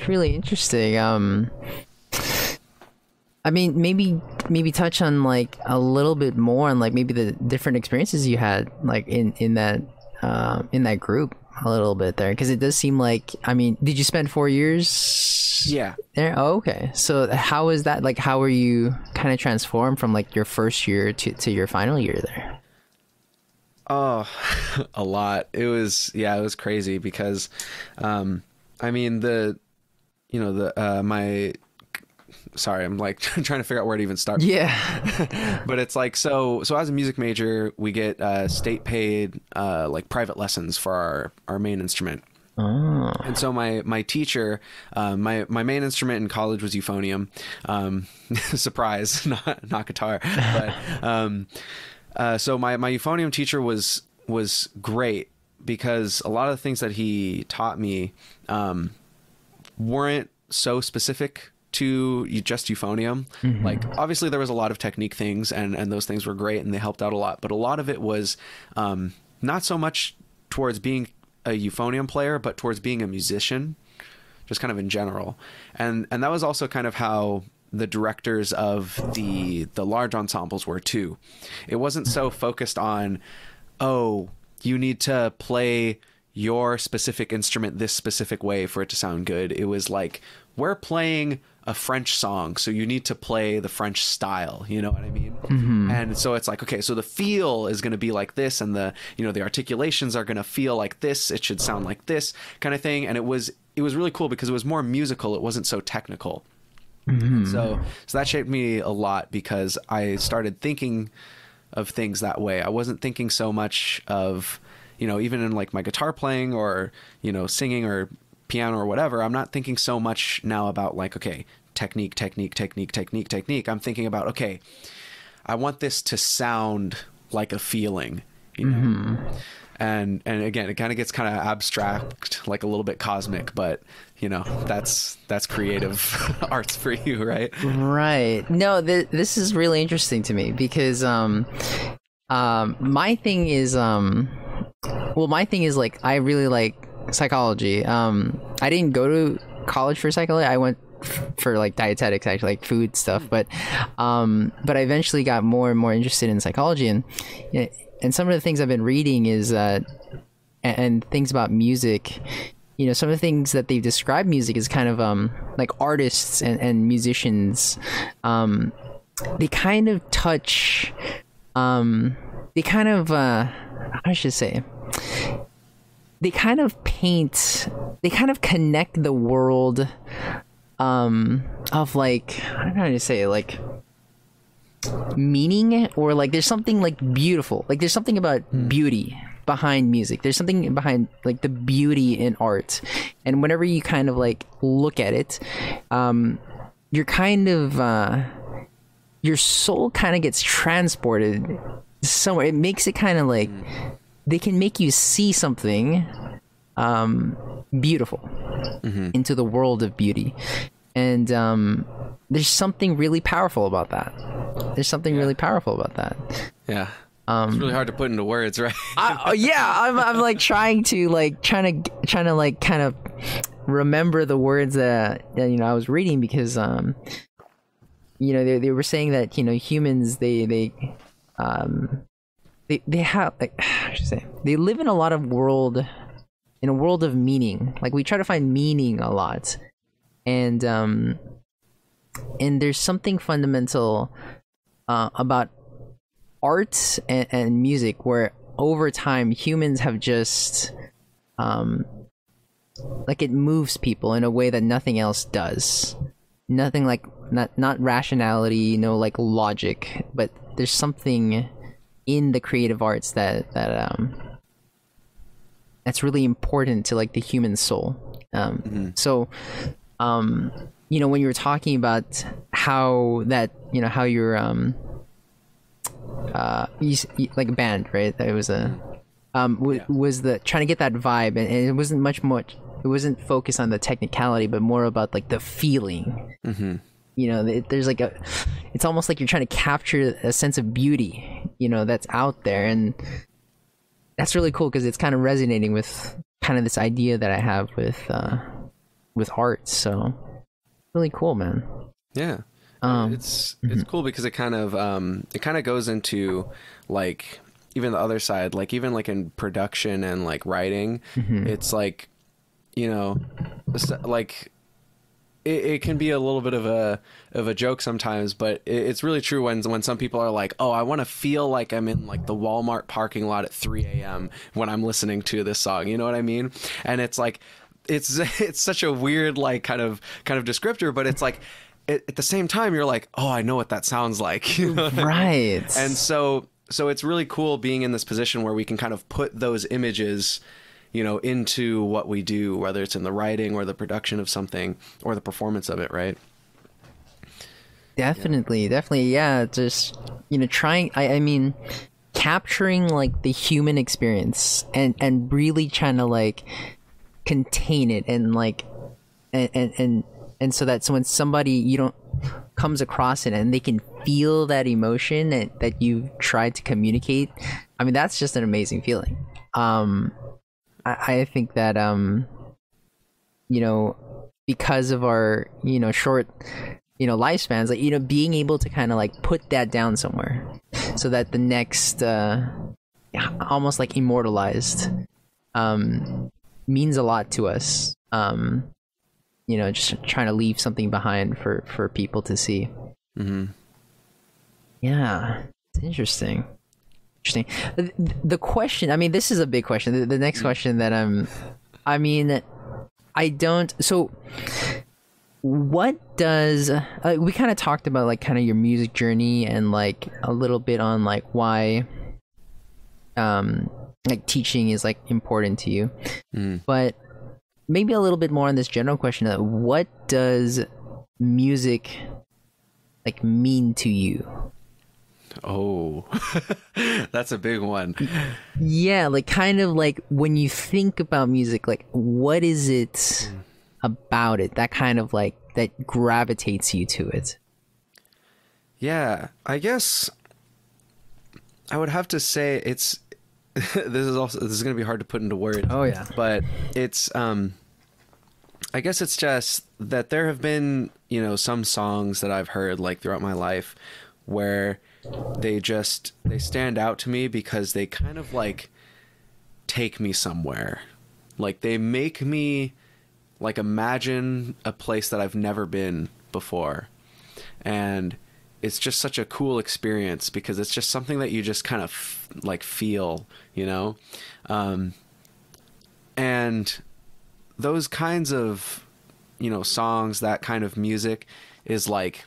really interesting. I mean, maybe touch on like a little bit more on like maybe the different experiences you had like in that group a little bit there, because it does seem like, I mean, did you spend 4 years? Yeah. There. Oh, okay. So how is that like? How were you kind of transformed from like your first year to your final year there? Oh, a lot. It was crazy because, I mean sorry, I'm like trying to figure out where to even start. Yeah. But it's like, so as a music major, we get state paid like private lessons for our main instrument. Oh. And so my teacher, my main instrument in college was euphonium. Surprise, not guitar. But so my euphonium teacher was great because a lot of the things that he taught me weren't so specific to just euphonium. Mm-hmm. Like obviously there was a lot of technique things and those things were great and they helped out a lot, but a lot of it was not so much towards being a euphonium player, but towards being a musician, just kind of in general. And that was also kind of how the directors of the large ensembles were too. It wasn't so focused on, oh, you need to play your specific instrument this specific way for it to sound good. It was like, we're playing a French song, so you need to play the French style, you know what I mean? Mm-hmm. And so it's like, okay, so the feel is going to be like this, and the articulations are going to feel like this, it should sound like this kind of thing. And it was really cool because it was more musical, it wasn't so technical. Mm-hmm. So that shaped me a lot because I started thinking of things that way. I wasn't thinking so much of, even in like my guitar playing or, singing or piano or whatever, I'm not thinking so much now about like, okay, technique. I'm thinking about, okay, I want this to sound like a feeling, Mm-hmm. and again, it kind of gets kind of abstract, like a little bit cosmic, but you know, that's creative arts for you, right? Right. No, this is really interesting to me because my thing is like I really like psychology. I didn't go to college for psychology. I went for like dietetics, actually, like food stuff, but I eventually got more and more interested in psychology, and some of the things I've been reading is and things about music. You know, some of the things that they've described music is kind of like artists and musicians, they kind of touch, they kind of I should say, they kind of paint, they kind of connect the world of like, I don't know how to say it, like meaning, or like there's something like beautiful, like there's something about beauty behind music, there's something behind like the beauty in art, and whenever you kind of like look at it, you're kind of your soul kind of gets transported somewhere. It makes it kind of like they can make you see something beautiful into the world of beauty, and there's something really powerful about that. There's something really powerful about that. Yeah. It's really hard to put into words, right? I'm like trying to like kind of remember the words that you know I was reading, because you know they were saying that, you know, humans they have, like, I should say, they live in a lot of world of meaning. Like we try to find meaning a lot, and there's something fundamental about art and music where over time humans have just like it moves people in a way that nothing else does. Nothing like not rationality, no like logic, but there's something in the creative arts that's really important to like the human soul. So you know, when you were talking about how that, you know, how you're you, like a band, right? That it was a was the trying to get that vibe, and it wasn't much it wasn't focused on the technicality, but more about like the feeling. You know, there's like it's almost like you're trying to capture a sense of beauty, you know, that's out there, and that's really cool because it's kind of resonating with kind of this idea that I have with art. So really cool, man. Yeah. It's cool because it kind of goes into like even the other side, like even like in production and like writing, it's like, you know, like it can be a little bit of a joke sometimes, but it's really true when some people are like, oh, I want to feel like I'm in like the Walmart parking lot at 3 a.m. when I'm listening to this song, you know what I mean? And it's like it's such a weird like kind of descriptor, but it's like at the same time you're like, oh, I know what that sounds like, you know what I mean? And so it's really cool being in this position where we can kind of put those images, you know, into what we do, whether it's in the writing or the production of something or the performance of it, right? Definitely, yeah. Just, you know, trying, I mean, capturing like the human experience and really trying to like contain it and like and so that when somebody you don't comes across it and they can feel that emotion that you've tried to communicate, I mean, that's just an amazing feeling. I think that you know, because of our, you know, short, you know, lifespans, like, you know, being able to kind of like put that down somewhere so that the next almost like immortalized means a lot to us. You know, just trying to leave something behind for people to see. Yeah, it's interesting. The question, I mean, this is a big question. The next question that I mean, I don't, so what does we kind of talked about like kind of your music journey and like a little bit on like why like teaching is like important to you, but maybe a little bit more on this general question of what does music like mean to you? Oh, that's a big one. Yeah, like kind of like when you think about music, like what is it about it that kind of like that gravitates you to it? Yeah, I guess I would have to say it's this is going to be hard to put into words. Oh yeah. But it's I guess it's just that there have been, you know, some songs that I've heard like throughout my life where they stand out to me because they kind of like take me somewhere. Like they make me like imagine a place that I've never been before. And it's just such a cool experience because it's just something that you just kind of like feel, you know? And those kinds of, you know, songs, that kind of music is like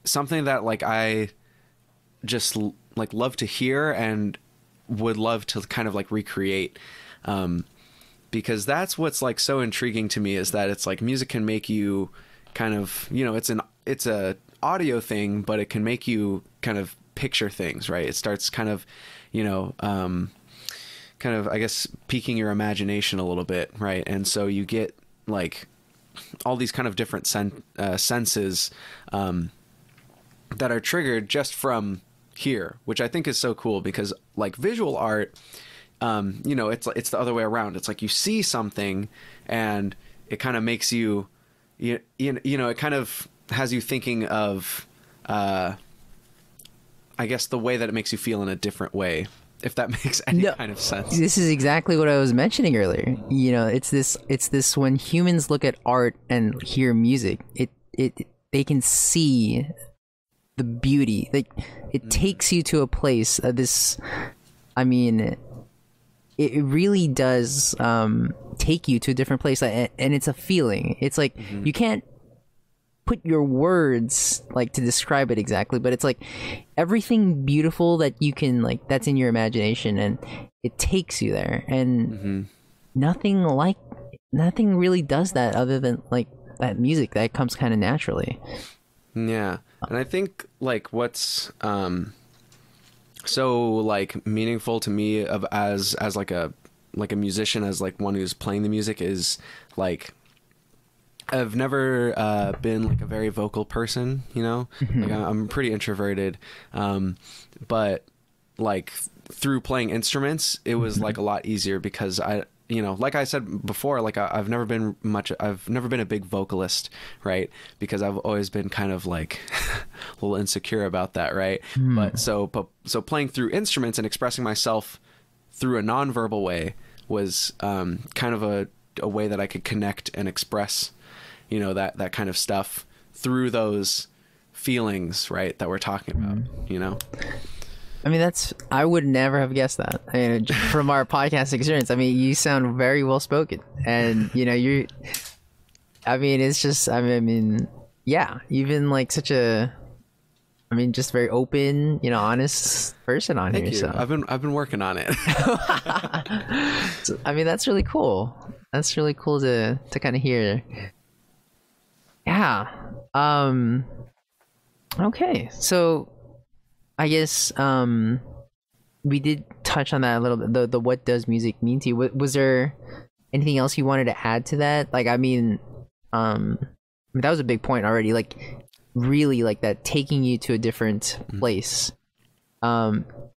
something that like I just like love to hear and would love to kind of like recreate, because that's what's like so intriguing to me, is that it's like music can make you kind of, you know, it's a audio thing, but it can make you kind of picture things, right? It starts kind of, you know, kind of, I guess, piquing your imagination a little bit, right? And so you get like all these kind of different senses that are triggered just from here, which I think is so cool because like visual art, you know, it's the other way around. It's like you see something and it kind of makes you, you know, it kind of has you thinking of, I guess, the way that it makes you feel in a different way, if that makes any kind of sense. This is exactly what I was mentioning earlier. You know, it's this when humans look at art and hear music, they can see the beauty. Like it takes you to a place I mean, it really does take you to a different place, and it's a feeling. It's like you can't put your words like to describe it exactly, but it's like everything beautiful that you can like that's in your imagination, and it takes you there. And nothing really does that other than like that music that comes kind of naturally. Yeah. And I think like what's so like meaningful to me as like a musician, as like one who's playing the music, is like I've never been like a very vocal person, you know. Like I'm pretty introverted, but like through playing instruments, it was like a lot easier because you know, like I said before, like I've never been a big vocalist, right? Because I've always been kind of like a little insecure about that, right? But so playing through instruments and expressing myself through a nonverbal way was kind of a way that I could connect and express, you know, that kind of stuff through those feelings, right, that we're talking about, you know? I mean, I would never have guessed that. I mean, from our podcast experience, I mean, you sound very well spoken, and you know, I mean, it's just, I mean, yeah, you've been like such a, I mean, just very open, you know, honest person on Thank here. you. So I've been working on it. So, I mean, that's really cool. That's really cool to kind of hear. Yeah. Okay. So I guess we did touch on that a little bit. The what does music mean to you? Was there anything else you wanted to add to that? Like, I mean, that was a big point already. Like, really, like that taking you to a different place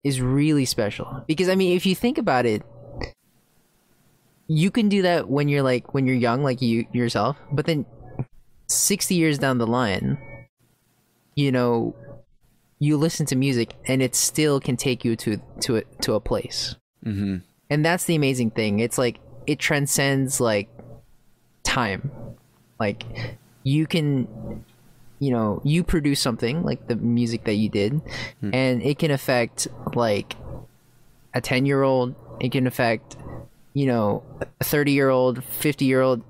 is really special. Because I mean, if you think about it, you can do that when you're young, like you yourself. But then 60 years down the line, you know, you listen to music and it still can take you to a place. And that's the amazing thing. It's like it transcends like time. Like you can, you know, you produce something like the music that you did, and it can affect like a 10-year-old. It can affect, you know, a 30-year-old, 50-year-old,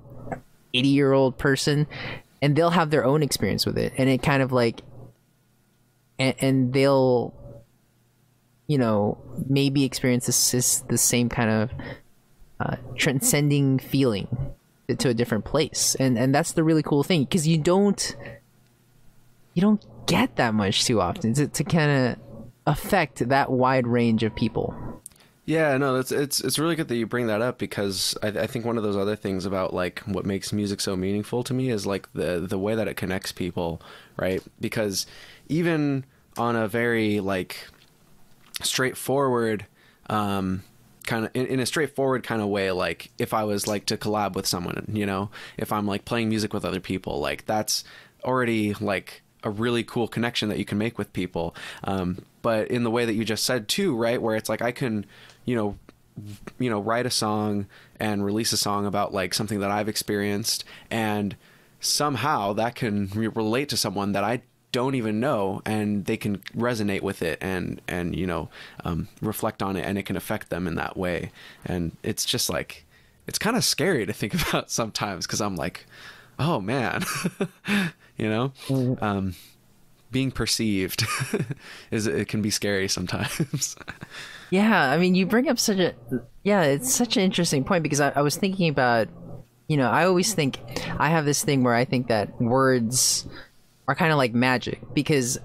80-year-old person, and they'll have their own experience with it. And it kind of like, and they'll, you know, maybe experience the same kind of transcending feeling to a different place. And that's the really cool thing, because you don't get that much too often to kind of affect that wide range of people. Yeah, no, it's really good that you bring that up, because I think one of those other things about like what makes music so meaningful to me is like the way that it connects people, right? Because even on a very like straightforward kind of in a straightforward kind of way, like if I was like to collab with someone, you know, if I'm like playing music with other people, like that's already like a really cool connection that you can make with people. But in the way that you just said too, right, where it's like I can, you know, write a song and release a song about like something that I've experienced, and somehow that can relate to someone that I don't even know, and they can resonate with it and you know, reflect on it, and it can affect them in that way. And it's just like, it's kind of scary to think about sometimes, because I'm like, oh man, you know, being perceived it can be scary sometimes. Yeah, I mean, you bring up it's such an interesting point, because I was thinking about, you know, I always think, I have this thing where I think that words are kind of like magic, because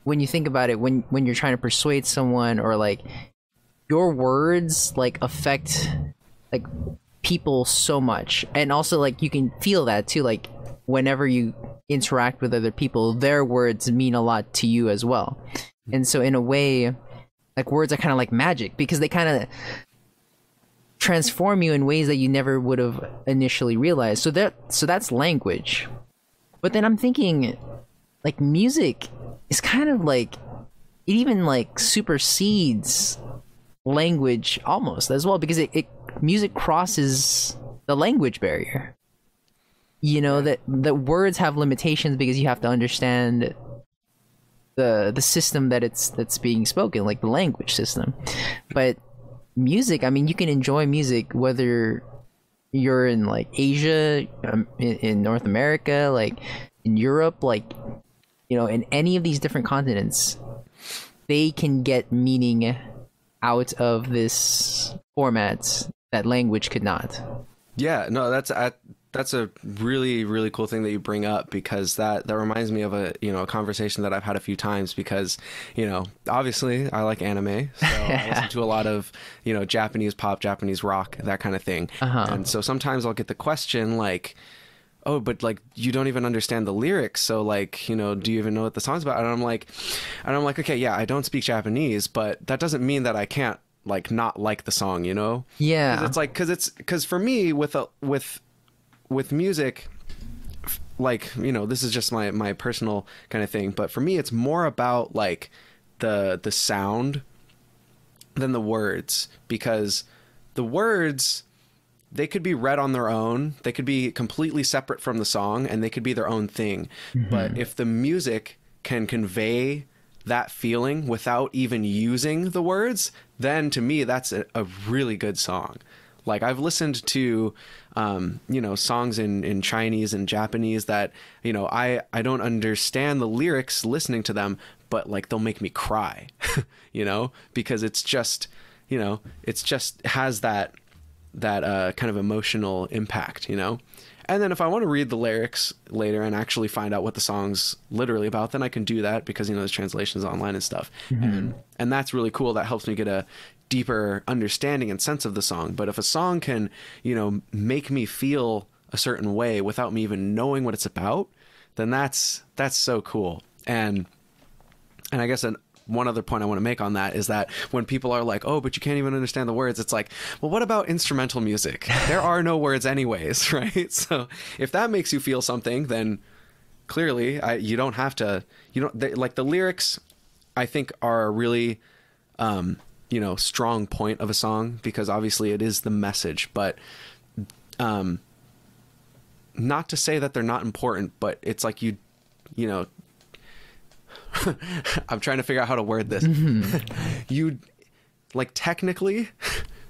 when you think about it, when you're trying to persuade someone, or like your words like affect like people so much, and also like you can feel that too, like whenever you interact with other people, their words mean a lot to you as well. And so in a way, like words are kind of like magic, because they kind of transform you in ways that you never would have initially realized. So that's language. But then I'm thinking, like, music is kind of like, it even like supersedes language almost as well, because music crosses the language barrier. You know, that words have limitations because you have to understand the system that's being spoken, like the language system. But music, I mean, you can enjoy music whether you're in like Asia, in North America, like in Europe, like, you know, in any of these different continents, they can get meaning out of this format that language could not. Yeah, no, that's a really, really cool thing that you bring up, because that reminds me of a conversation that I've had a few times, because, you know, obviously I like anime, so I listen to a lot of, you know, Japanese pop, Japanese rock, that kind of thing. And so sometimes I'll get the question like, oh, but like you don't even understand the lyrics, so like, you know, do you even know what the song's about? And I'm like, okay, yeah, I don't speak Japanese, but that doesn't mean that I can't like not like the song, you know? Yeah. 'Cause it's like, because for me with music, like, you know, this is just my personal kind of thing, but for me it's more about like the sound than the words, because the words, they could be read on their own, they could be completely separate from the song, and they could be their own thing. But if the music can convey that feeling without even using the words, then to me that's a really good song. Like I've listened to you know, songs in Chinese and Japanese that, you know, I don't understand the lyrics listening to them, but like they'll make me cry. You know, because it's just, you know, it's just has that kind of emotional impact, you know. And then if I want to read the lyrics later and actually find out what the song's literally about, then I can do that, because, you know, there's translations online and stuff. And that's really cool. That helps me get a deeper understanding and sense of the song. But if a song can, you know, make me feel a certain way without me even knowing what it's about, then that's so cool. And I guess one other point I want to make on that is that when people are like, oh, but you can't even understand the words, it's like, well, what about instrumental music? There are no words anyways, right? So if that makes you feel something, then clearly you don't have to, like the lyrics, I think are a really, you know, strong point of a song, because obviously it is the message, but not to say that they're not important, but it's like you know, I'm trying to figure out how to word this. You, like, technically,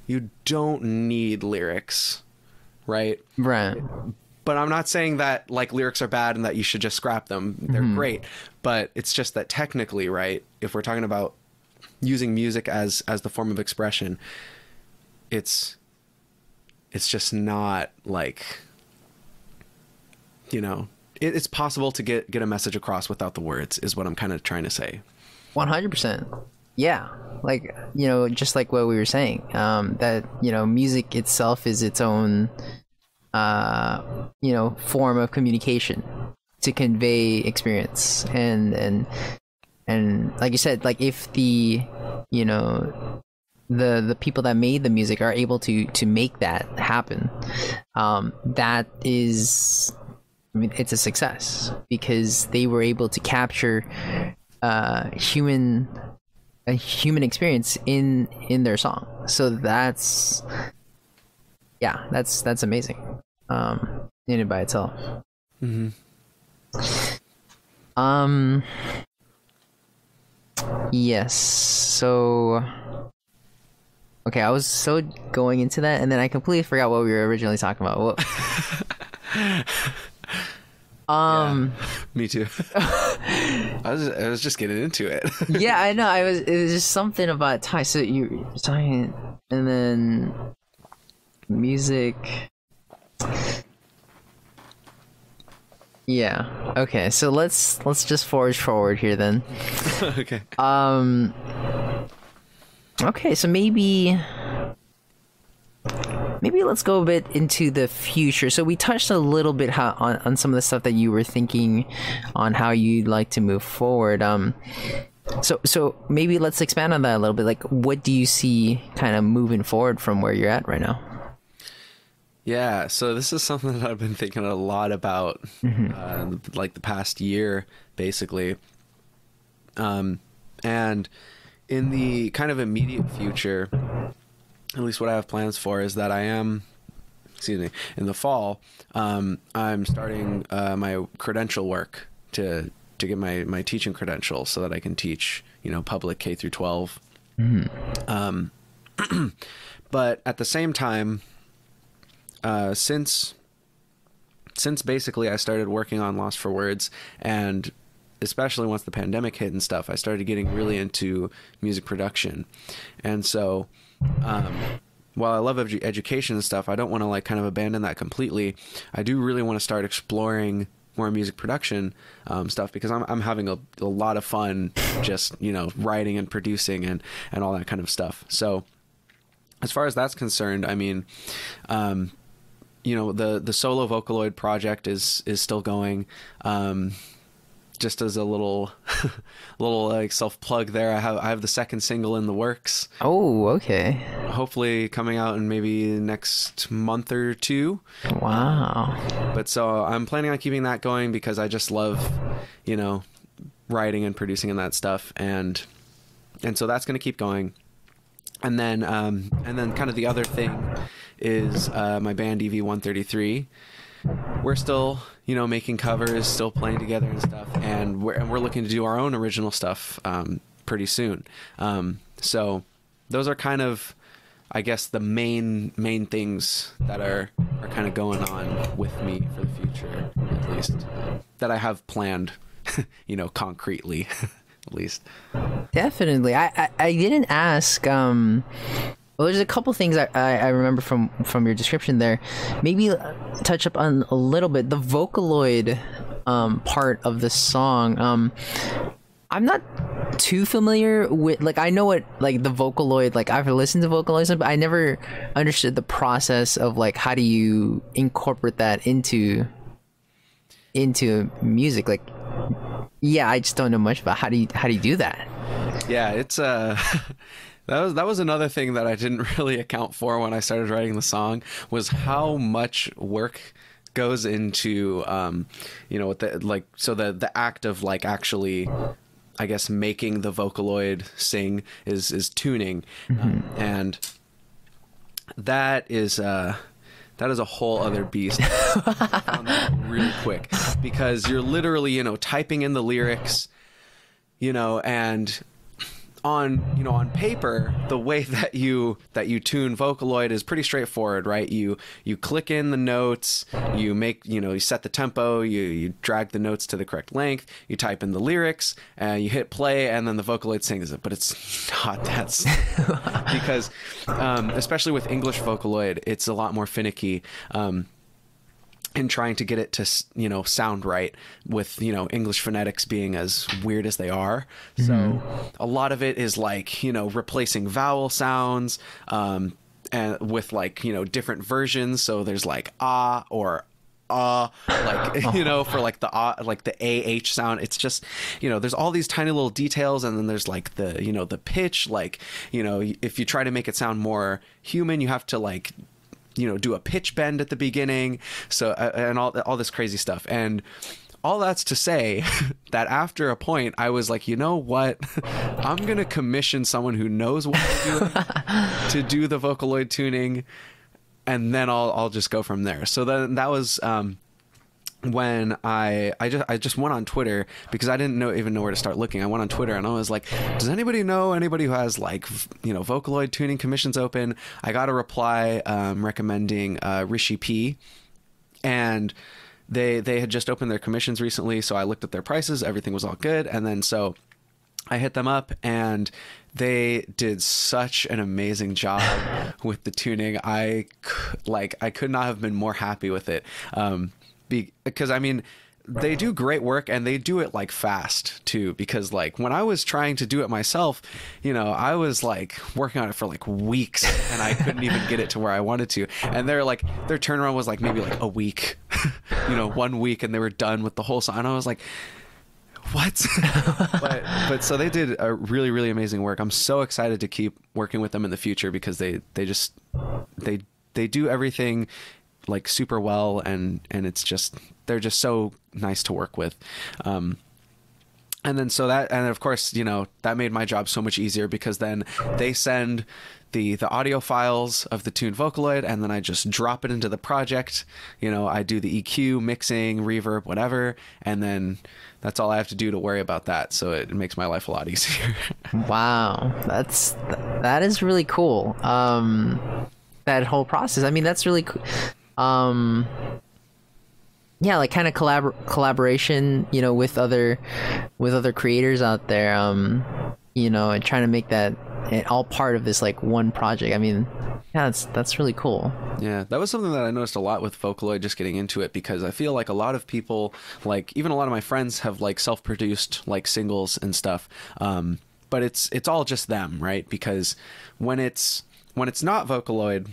you don't need lyrics, right? Right. But I'm not saying that, like, lyrics are bad and that you should just scrap them. They're great. But it's just that technically, right, if we're talking about using music as the form of expression, it's just not, like, you know, it's possible to get a message across without the words, is what I'm kind of trying to say. 100%. Yeah. Like, you know, just like what we were saying, that, you know, music itself is its own, you know, form of communication to convey experience. And like you said, like if the, you know, the people that made the music are able to make that happen, that is, I mean, it's a success, because they were able to capture a human experience in their song. So that's amazing, in and by itself. Yes. So okay, I was so going into that, and then I completely forgot what we were originally talking about. Yeah, me too. I was just getting into it. Yeah, I know. It was just something about Thai. So you're talking, and then music. Yeah. Okay. So let's just forge forward here then. Okay. Okay. So maybe let's go a bit into the future. So we touched a little bit on some of the stuff that you were thinking on how you'd like to move forward. So maybe let's expand on that a little bit. Like, what do you see kind of moving forward from where you're at right now? Yeah, so this is something that I've been thinking a lot about, like the past year, basically. And in the kind of immediate future, at least what I have plans for, is that in the fall, I'm starting my credential work to get my teaching credential, so that I can teach, you know, public K through 12. But at the same time, since basically I started working on Lost for Words, and especially once the pandemic hit and stuff, I started getting really into music production. And so while I love education and stuff, I don't want to like kind of abandon that completely. I do really want to start exploring more music production stuff, because I'm having a lot of fun just, you know, writing and producing and all that kind of stuff. So as far as that's concerned, I mean, you know, the solo Vocaloid project is still going. Just as a little like self plug there, I have the second single in the works. Oh, okay. Hopefully coming out in maybe next month or two. Wow. But so I'm planning on keeping that going, because I just love, you know, writing and producing and that stuff, and so that's going to keep going. And then kind of the other thing is my band EV133. We're still, you know, making covers, still playing together and stuff, and we're looking to do our own original stuff pretty soon. So those are kind of, I guess, the main things that are kind of going on with me for the future, at least, that I have planned, you know, concretely, at least. Definitely. I didn't ask. Well, there's a couple things I remember from your description there. Maybe touch up on a little bit the Vocaloid part of the song. I'm not too familiar with, like, I know what, like, the Vocaloid, like, I've listened to Vocaloid, but I never understood the process of, like, how do you incorporate that into music. Like, yeah, I just don't know much about how do you do that. Yeah, it's that was another thing that I didn't really account for when I started writing the song, was how much work goes into you know, the act of, like, actually, I guess, making the Vocaloid sing is tuning. And that is a whole other beast. I found that really quick, because you're literally, you know, typing in the lyrics, you know, and on paper, the way that you tune Vocaloid is pretty straightforward, right? You click in the notes, you make, you know, you set the tempo, you drag the notes to the correct length, you type in the lyrics, and you hit play, and then the Vocaloid sings it. But it's not that simple, because especially with English Vocaloid, it's a lot more finicky. and trying to get it to, you know, sound right with, you know, English phonetics being as weird as they are. So a lot of it is like, you know, replacing vowel sounds, and with like, you know, different versions. So there's like ah or like, you know, for like the like the AH sound. It's just, you know, there's all these tiny little details, and then there's like the, you know, the pitch, like, you know, if you try to make it sound more human, you have to like, you know, do a pitch bend at the beginning. So and all this crazy stuff. And all that's to say that after a point I was like, you know what, I'm gonna commission someone who knows what they're doing to do the Vocaloid tuning, and then I'll just go from there. So then that was when I just went on Twitter, because I didn't even know where to start looking. I went on Twitter and I was like, does anybody know anybody who has like, you know, Vocaloid tuning commissions open? I got a reply recommending Rishi P, and they had just opened their commissions recently. So I looked at their prices, everything was all good, and then so I hit them up, and they did such an amazing job with the tuning. I could not have been more happy with it. Because I mean, they do great work, and they do it like fast too, because like when I was trying to do it myself, you know, I was like working on it for like weeks, and I couldn't even get it to where I wanted to. And their turnaround was like maybe like a week, you know, 1 week, and they were done with the whole song. And I was like, what? but so they did a really, really amazing work. I'm so excited to keep working with them in the future, because they do everything like super well, and it's just, they're just so nice to work with. And then so that, and of course, you know, that made my job so much easier, because then they send the audio files of the tuned Vocaloid, and then I just drop it into the project. You know, I do the EQ, mixing, reverb, whatever, and then that's all I have to do to worry about that. So it makes my life a lot easier. Wow, that is really cool. That whole process. I mean, that's really cool. Yeah, like kind of collaboration, you know, with other creators out there, you know, and trying to make that all part of this like one project. I mean, yeah, that's really cool. Yeah, that was something that I noticed a lot with Vocaloid, just getting into it, because I feel like a lot of people, like even a lot of my friends, have like self-produced like singles and stuff, but it's all just them, right? Because when it's not Vocaloid,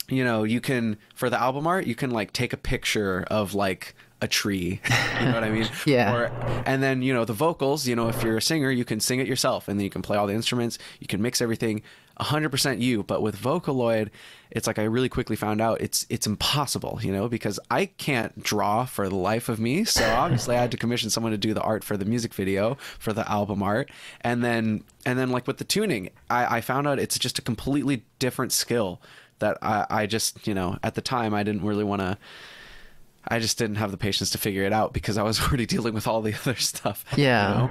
you know, you can, for the album art, you can like take a picture of like a tree, you know what I mean? Yeah. And then, you know, the vocals, you know, if you're a singer, you can sing it yourself, and then you can play all the instruments, you can mix everything 100% you. But with Vocaloid, it's like, I really quickly found out it's impossible, you know, because I can't draw for the life of me. So obviously I had to commission someone to do the art for the music video, for the album art. And then like with the tuning, I found out it's just a completely different skill that I just, you know, at the time I didn't really want to, I just didn't have the patience to figure it out, because I was already dealing with all the other stuff. Yeah. You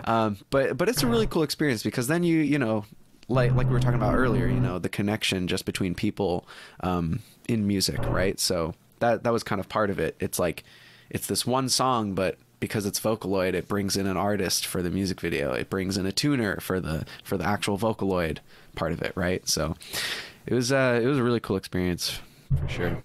know? But it's a really cool experience, because then you know, like we were talking about earlier, you know, the connection just between people in music, right? So that was kind of part of it. It's like, it's this one song, but because it's Vocaloid, it brings in an artist for the music video. It brings in a tuner for the actual Vocaloid part of it, right? So it was a really cool experience for sure.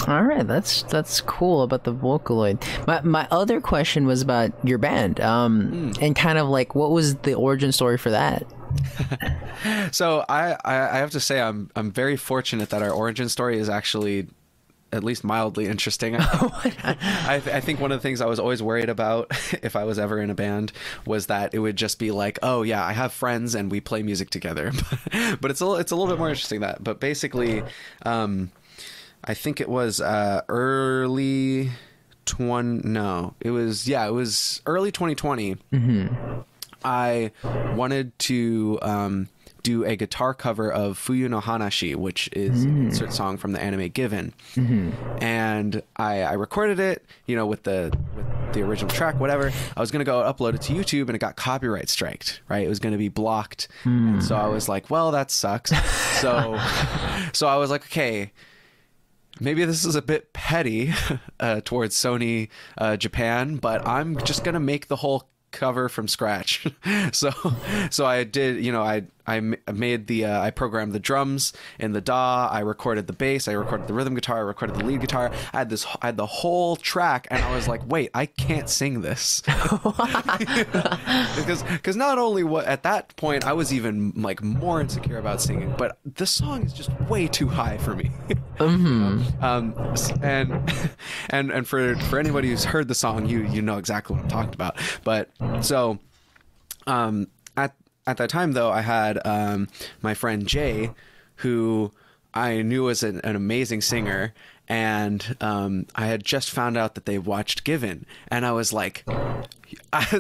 All right, that's cool about the Vocaloid. My other question was about your band, and kind of like, what was the origin story for that? So I have to say, I'm very fortunate that our origin story is actually at least mildly interesting. I think one of the things I was always worried about if I was ever in a band was that it would just be like, oh yeah, I have friends and we play music together. But it's a little bit more interesting than that. But basically, I think it was early 2020. Mm-hmm. I wanted to do a guitar cover of Fuyu no Hanashi, which is an insert song from the anime Given. Mm-hmm. And I recorded it, you know, with the original track, whatever. I was going to go upload it to YouTube, and it got copyright striked, right? It was going to be blocked. And so I was like, well, that sucks. So I was like, okay, maybe this is a bit petty towards Sony Japan, but I'm just going to make the whole cover from scratch. So I did, you know, made the I programmed the drums in the DAW. I recorded the bass. I recorded the rhythm guitar. I recorded the lead guitar. I had the whole track, and I was like, wait, I can't sing this because not only at that point I was even like more insecure about singing, but the song is just way too high for me. And for anybody who's heard the song, you know exactly what I'm talking about. But so at that time though, I had my friend Jay, who I knew was an amazing singer, and I had just found out that they watched Given, and I was like,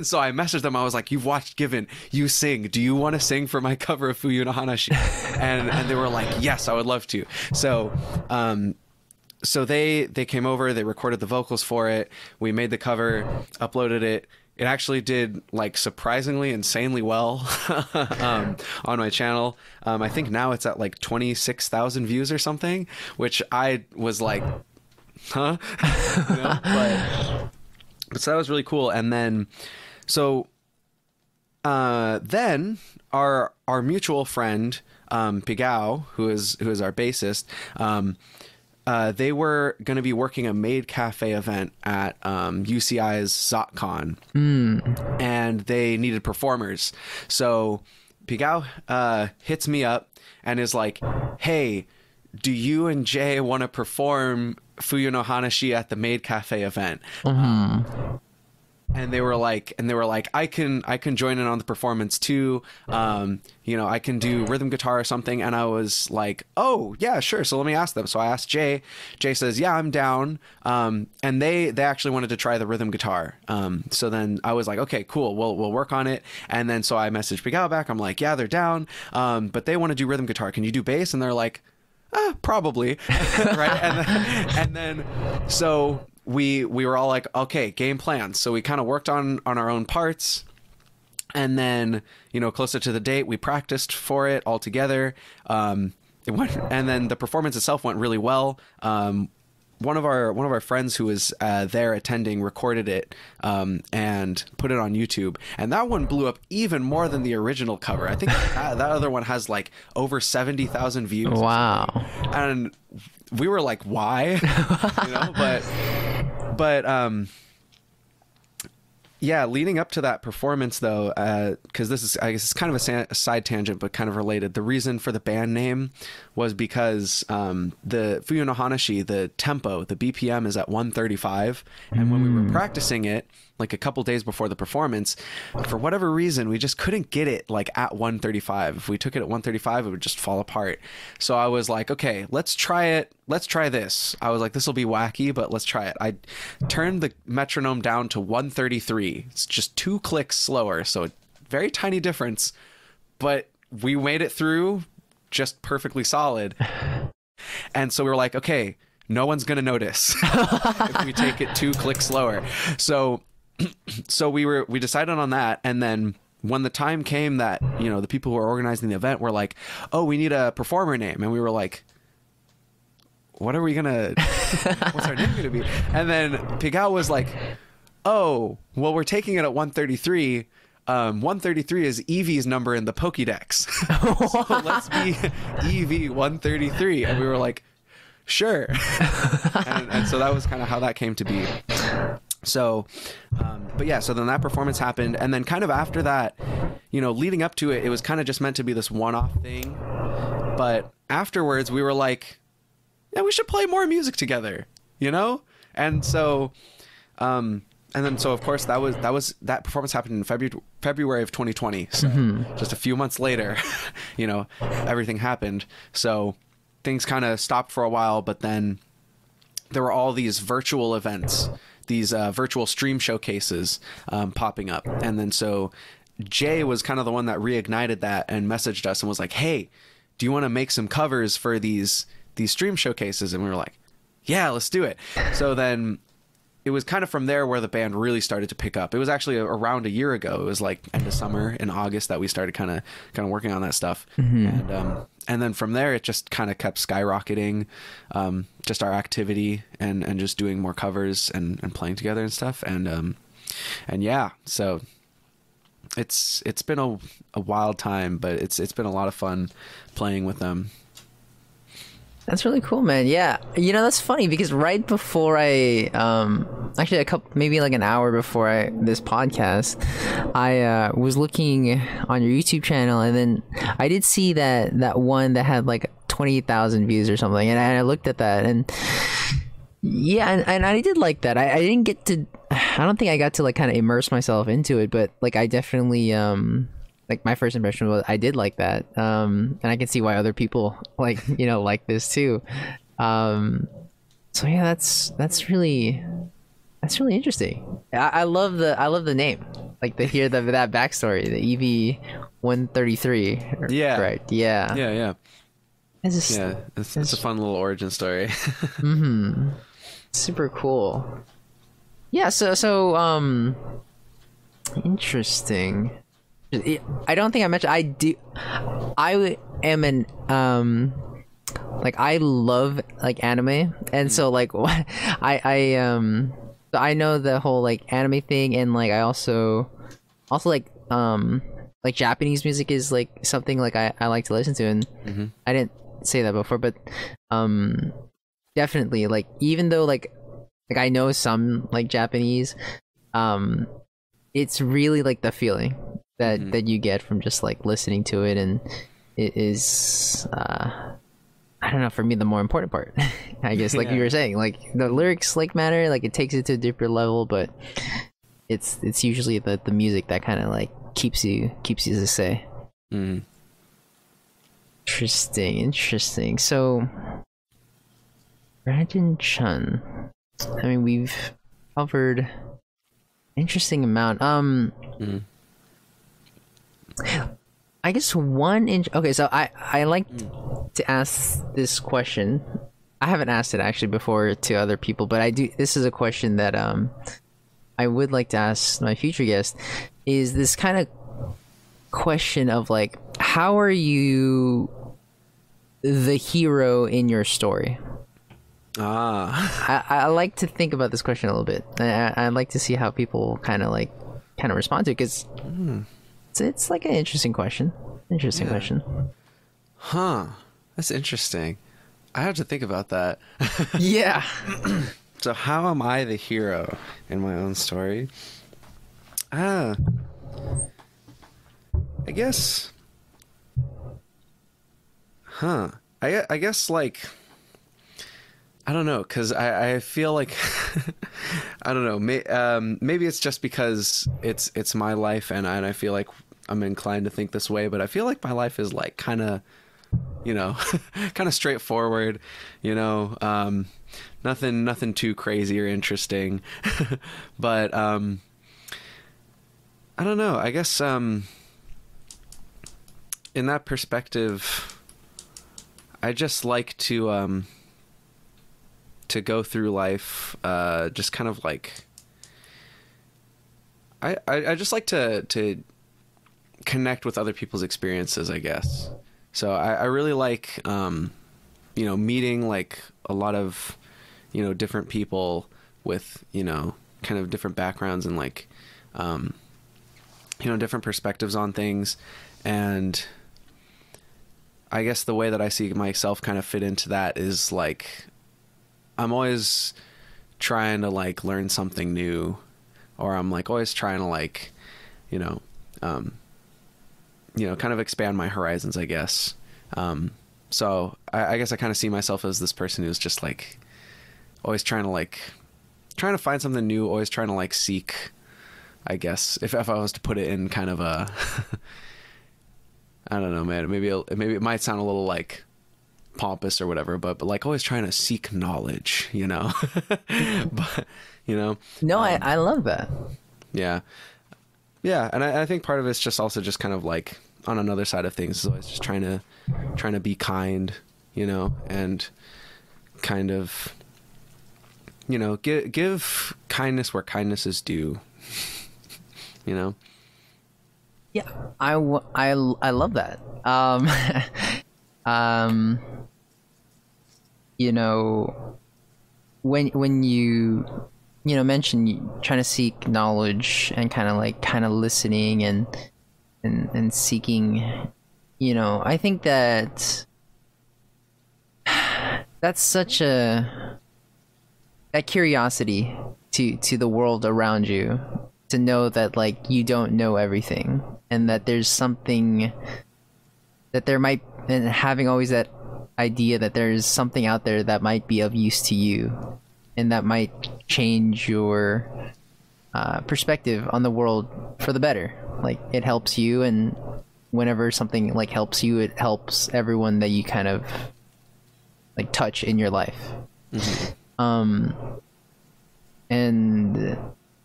so I messaged them. I was like, "You've watched Given, you sing. Do you want to sing for my cover of Fuyu no Hanashi?" and they were like, "Yes, I would love to." So they came over, they recorded the vocals for it. We made the cover, uploaded it. It actually did like surprisingly insanely well on my channel. I think now it's at like 26,000 views or something, which I was like, huh? You know? But so that was really cool. And then then our mutual friend Pigao, who is our bassist, they were going to be working a Maid Cafe event at UCI's ZotCon, and they needed performers. So Pigao hits me up and is like, "Hey, do you and Jay want to perform Fuyu no Hanashi at the Maid Cafe event?" And they were like, I can join in on the performance too. You know, I can do rhythm guitar or something. And I was like, oh yeah, sure. So let me ask them. So I asked Jay. Jay says, yeah, I'm down. And they actually wanted to try the rhythm guitar. So then I was like, okay, cool. We'll work on it. And then so I messaged Pigao back. I'm like, yeah, they're down. But they want to do rhythm guitar. Can you do bass? And they're like, probably. Right. And then so we were all like, okay, game plan. So we kind of worked on our own parts, and then, you know, closer to the date, we practiced for it all together. And then the performance itself went really well. One of our friends who was there attending recorded it and put it on YouTube, and that one blew up even more than the original cover. I think that other one has like over 70,000 views. Wow. And we were like, why? You know, but yeah, leading up to that performance though, because this is, I guess it's kind of a side tangent, but kind of related. The reason for the band name was because the Fuyu no Hanashi, the tempo, the BPM is at 135, and when we were practicing it, like a couple days before the performance, for whatever reason, we just couldn't get it like at 135. If we took it at 135, it would just fall apart. So I was like, okay, let's try it. Let's try this. I was like, this will be wacky, but let's try it. I turned the metronome down to 133. It's just 2 clicks slower. So a very tiny difference, but we made it through just perfectly solid. And so we were like, okay, no one's going to notice if we take it 2 clicks slower. So we decided on that, and then when the time came that, you know, the people who were organizing the event were like, oh, we need a performer name, and we were like, what are we gonna what's our name gonna be? And then Pigao was like, oh, well, we're taking it at 133. 133 is Eevee's number in the Pokédex. So let's be Eevee 133. And we were like, sure. and so that was kind of how that came to be. So, but yeah, so then that performance happened. And then kind of after that, you know, leading up to it, it was kind of just meant to be this one-off thing. But afterwards we were like, yeah, we should play more music together, you know? And so, and then, so of course that performance happened in February of 2020. So just a few months later, you know, everything happened. So things kind of stopped for a while, but then there were all these virtual events, these virtual stream showcases popping up. And then so Jay was kind of the one that reignited that and messaged us and was like, hey, do you want to make some covers for these stream showcases? And we were like, yeah, let's do it. So then it was kind of from there where the band really started to pick up. It was actually around a year ago. It was like end of summer in August that we started kind of working on that stuff. And then from there, it just kind of kept skyrocketing, just our activity and just doing more covers and playing together and stuff. And yeah, so it's been a wild time, but it's been a lot of fun playing with them. That's really cool, man. Yeah, that's funny because right before I actually maybe like an hour before this podcast, I was looking on your YouTube channel, and then I did see that one that had like 28,000 views or something, and I looked at that, and yeah, and I did like that. I didn't get to, I don't think I got to like kind of immerse myself into it, but like I definitely like my first impression was I did like that, and I can see why other people like like this too. So yeah, that's really interesting. I love the name, like to hear that backstory, the EV-133. Yeah, right. Yeah. It's a fun little origin story. Super cool. Yeah. So interesting. I don't think I mentioned I am an like I love like anime, and so like I know the whole like anime thing, and like I also like Japanese music is like something like I like to listen to, and I didn't say that before, but definitely like even though like I know some like Japanese, it's really like the feeling that you get from just like listening to it, and it is I don't know, for me the more important part. I guess like you were saying, like the lyrics like matter, like it takes it to a deeper level, but it's usually the music that kind of like keeps you to say. Interesting. So Brandon Chun, I mean, we've covered an interesting amount. I guess okay, so I like to ask this question. I haven't asked it actually before to other people, but I do. This is a question that I would like to ask my future guest. Is this kind of question of like, how are you the hero in your story? I like to think about this question a little bit. I like to see how people kind of respond to it, because it's like an interesting question. Question. Huh. That's interesting. I have to think about that. Yeah. So how am I the hero in my own story? I guess. I guess like, I don't know, because I feel like I don't know, maybe it's just because it's my life, and I feel like I'm inclined to think this way, but I feel like my life is like kind of, kind of straightforward, nothing too crazy or interesting. But I don't know, I guess in that perspective, I just like to go through life just kind of like, I just like to connect with other people's experiences, I guess. So I really like meeting like a lot of different people with kind of different backgrounds and like different perspectives on things. And I guess the way that I see myself kind of fit into that is like, I'm always trying to like learn something new, or I'm like always trying to like, kind of expand my horizons, I guess. So I guess I kind of see myself as this person who's just like always trying to find something new, always trying to like seek, I guess, if I was to put it in kind of a, I don't know, man, maybe it might sound a little like pompous or whatever, but like always trying to seek knowledge, but no, I love that. Yeah, and I think part of it's just also just kind of like on another side of things is always just trying to be kind, and kind of give kindness where kindness is due. Yeah, I love that. When you mentioned trying to seek knowledge and kind of listening and seeking, I think that that's such that curiosity to the world around you, to know that like you don't know everything, and that there's something that there might, and having always that idea that there's something out there that might be of use to you, and that might change your perspective on the world for the better. Like, it helps you, and whenever something like helps you, it helps everyone that you kind of like touch in your life. And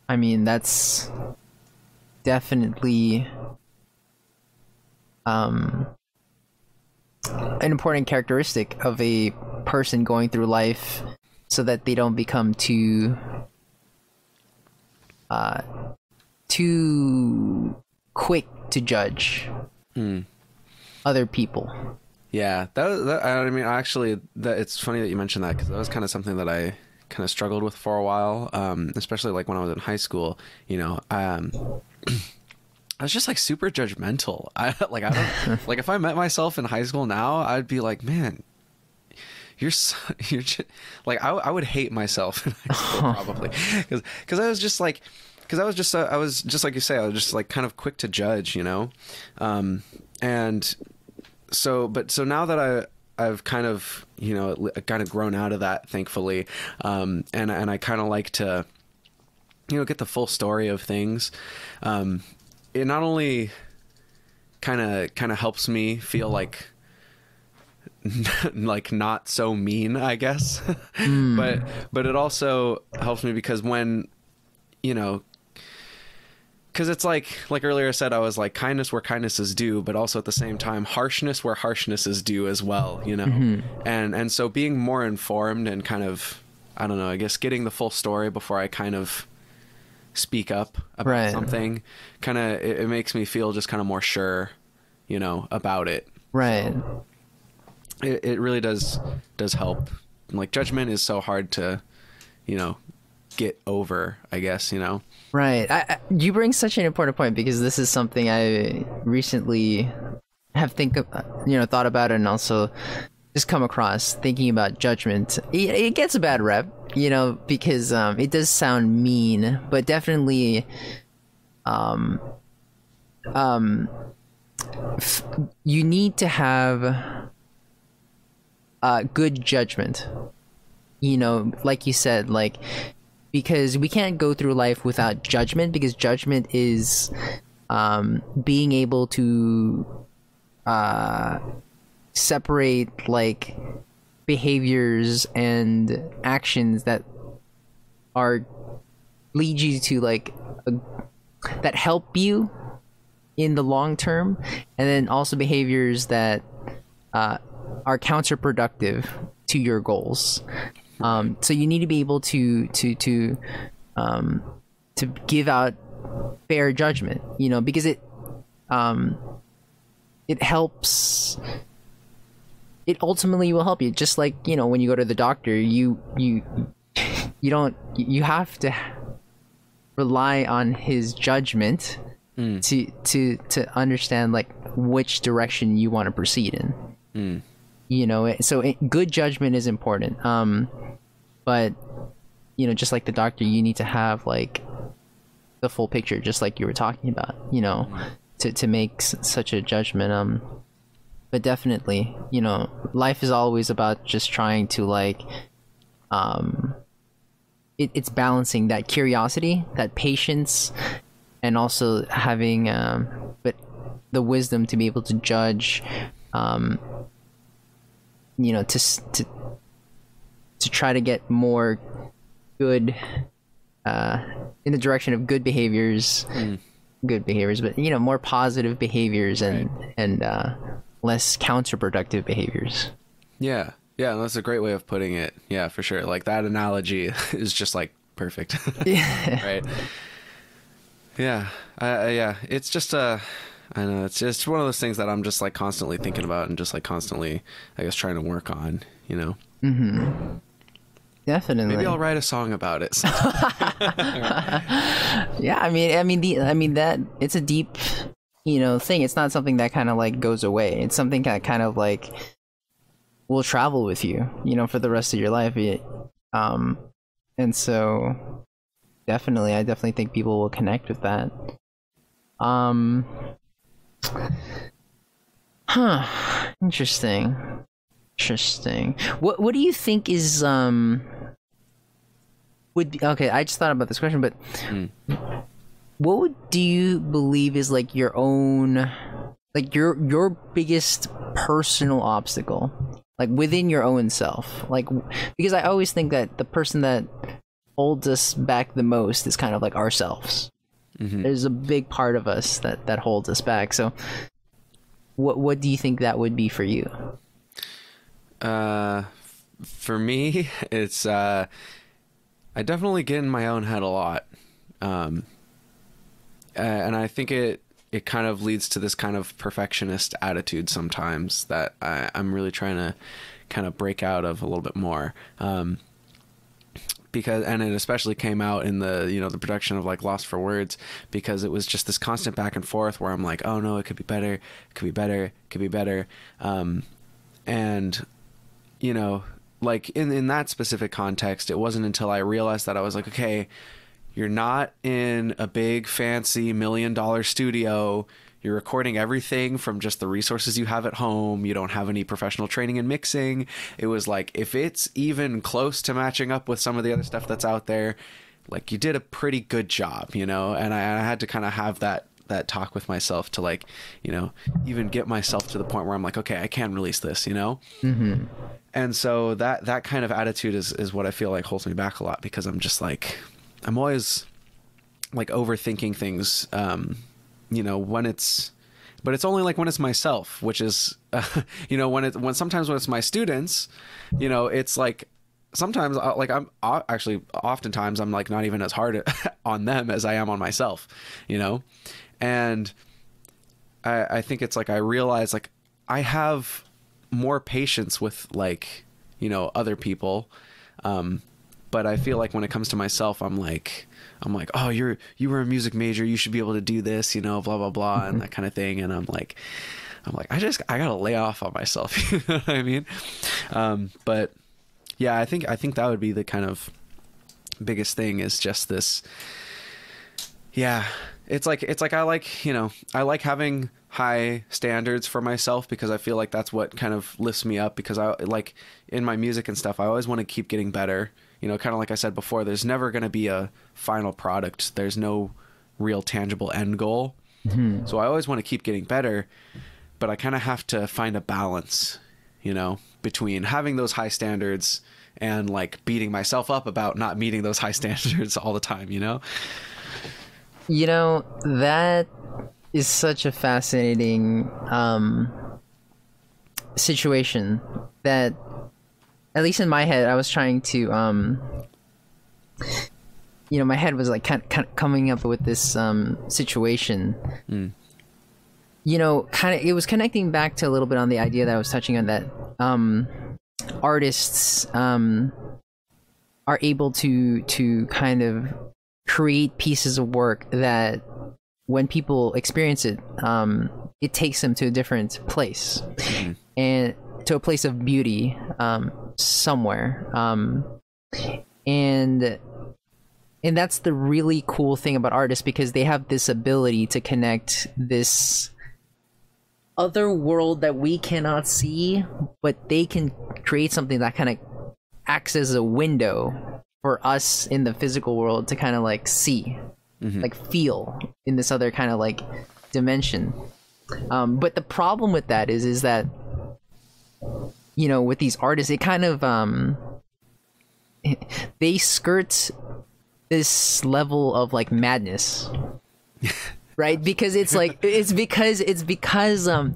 I mean, that's definitely an important characteristic of a person going through life, so that they don't become too quick to judge other people. Yeah, I mean, actually, it's funny that you mentioned that, because that was kind of something that I kind of struggled with for a while, especially like when I was in high school. I was just like super judgmental. I don't like, if I met myself in high school now, I'd be like, man, you're just, like, I would hate myself in high school probably, because I was just like, I was just like you say, I was just like kind of quick to judge, and so now that I've kind of, kind of grown out of that, thankfully, and I kind of like to, get the full story of things. It not only kind of helps me feel like like not so mean, I guess, but it also helps me because when, because it's like earlier I said, I was like, kindness where kindness is due, but also at the same time, harshness where harshness is due as well, and so being more informed and kind of, I don't know, I guess getting the full story before I kind of speak up about something, kind of, it makes me feel just kind of more sure, about it. Right. So it really does help. Like, judgment is so hard to, get over, I guess, Right. You bring such an important point, because this is something I recently have thought about, and also just come across thinking about judgment. It gets a bad rep, because it does sound mean, but definitely you need to have good judgment, like you said, like, because we can't go through life without judgment, because judgment is being able to separate like behaviors and actions that lead you to like that help you in the long term, and then also behaviors that are counterproductive to your goals. So you need to be able to give out fair judgment, because it helps. It ultimately will help you. Just like, when you go to the doctor, you have to rely on his judgment to understand like which direction you want to proceed in. So good judgment is important. But just like the doctor, you need to have like the full picture, just like you were talking about, to make such a judgment. But definitely, life is always about just trying to like, it's balancing that curiosity, that patience, and also having, but the wisdom to be able to judge, to try to get more good, in the direction of good behaviors, but more positive behaviors, and less counterproductive behaviors. Yeah, that's a great way of putting it. Yeah, for sure. Like, that analogy is just like perfect. Right. Yeah. Yeah. It's just I know, it's just one of those things that I'm just like constantly thinking about, and just like constantly, I guess, trying to work on. Definitely. Maybe I'll write a song about it. Yeah, I mean that it's a deep, thing. It's not something that kind of like goes away. It's something that kind of like will travel with you, for the rest of your life. And so I definitely think people will connect with that. Interesting. What do you think is would be, okay, I just thought about this question, but do you believe is like your own, like your biggest personal obstacle, like within your own self? Like, because I always think that the person that holds us back the most is kind of like ourselves. There's a big part of us that holds us back. So what do you think that would be for you? For me, it's I definitely get in my own head a lot, and I think it kind of leads to this kind of perfectionist attitude sometimes that I'm really trying to kind of break out of a little bit more. Because, and it especially came out in the, the production of like Lost for Words, because it was just this constant back and forth where I'm like, oh no, it could be better, it could be better, it could be better. And, like in that specific context, it wasn't until I realized that I was like, okay, you're not in a big fancy $1 million studio. You're recording everything from just the resources you have at home. You don't have any professional training in mixing. It was like, if it's even close to matching up with some of the other stuff that's out there, like, you did a pretty good job, and I had to kind of have that talk with myself to, like, even get myself to the point where I'm like, okay, I can release this, And so that kind of attitude is what I feel like holds me back a lot, because I'm just like, I'm always like overthinking things, but it's only like when it's myself, which is, sometimes when it's my students, it's like, sometimes like oftentimes I'm like not even as hard on them as I am on myself, and I think it's like, I realize like I have more patience with like, other people. But I feel like when it comes to myself, I'm like, oh, you were a music major, you should be able to do this, blah, blah, blah, and that kind of thing. And I'm like, I gotta lay off on myself. You know what I mean? But yeah, I think that would be the kind of biggest thing, is just this. Yeah. It's like I like having high standards for myself, because I feel like that's what kind of lifts me up, because I like in my music and stuff, I always want to keep getting better. Kind of like I said before, there's never going to be a final product. There's no real tangible end goal. So I always want to keep getting better, but I kind of have to find a balance, between having those high standards and like beating myself up about not meeting those high standards all the time, That is such a fascinating situation that, at least in my head, I was trying to, my head was like kind of coming up with this situation. It was connecting back to a little bit on the idea that I was touching on, that artists are able to kind of create pieces of work that, when people experience it, it takes them to a different place, and to a place of beauty, somewhere. And that's the really cool thing about artists, because they have this ability to connect this other world that we cannot see, but they can create something that kind of acts as a window for us in the physical world to kind of like see, like feel in this other kind of like dimension. But the problem with that is that, with these artists, it kind of, they skirt this level of like madness, right? Because it's like, it's because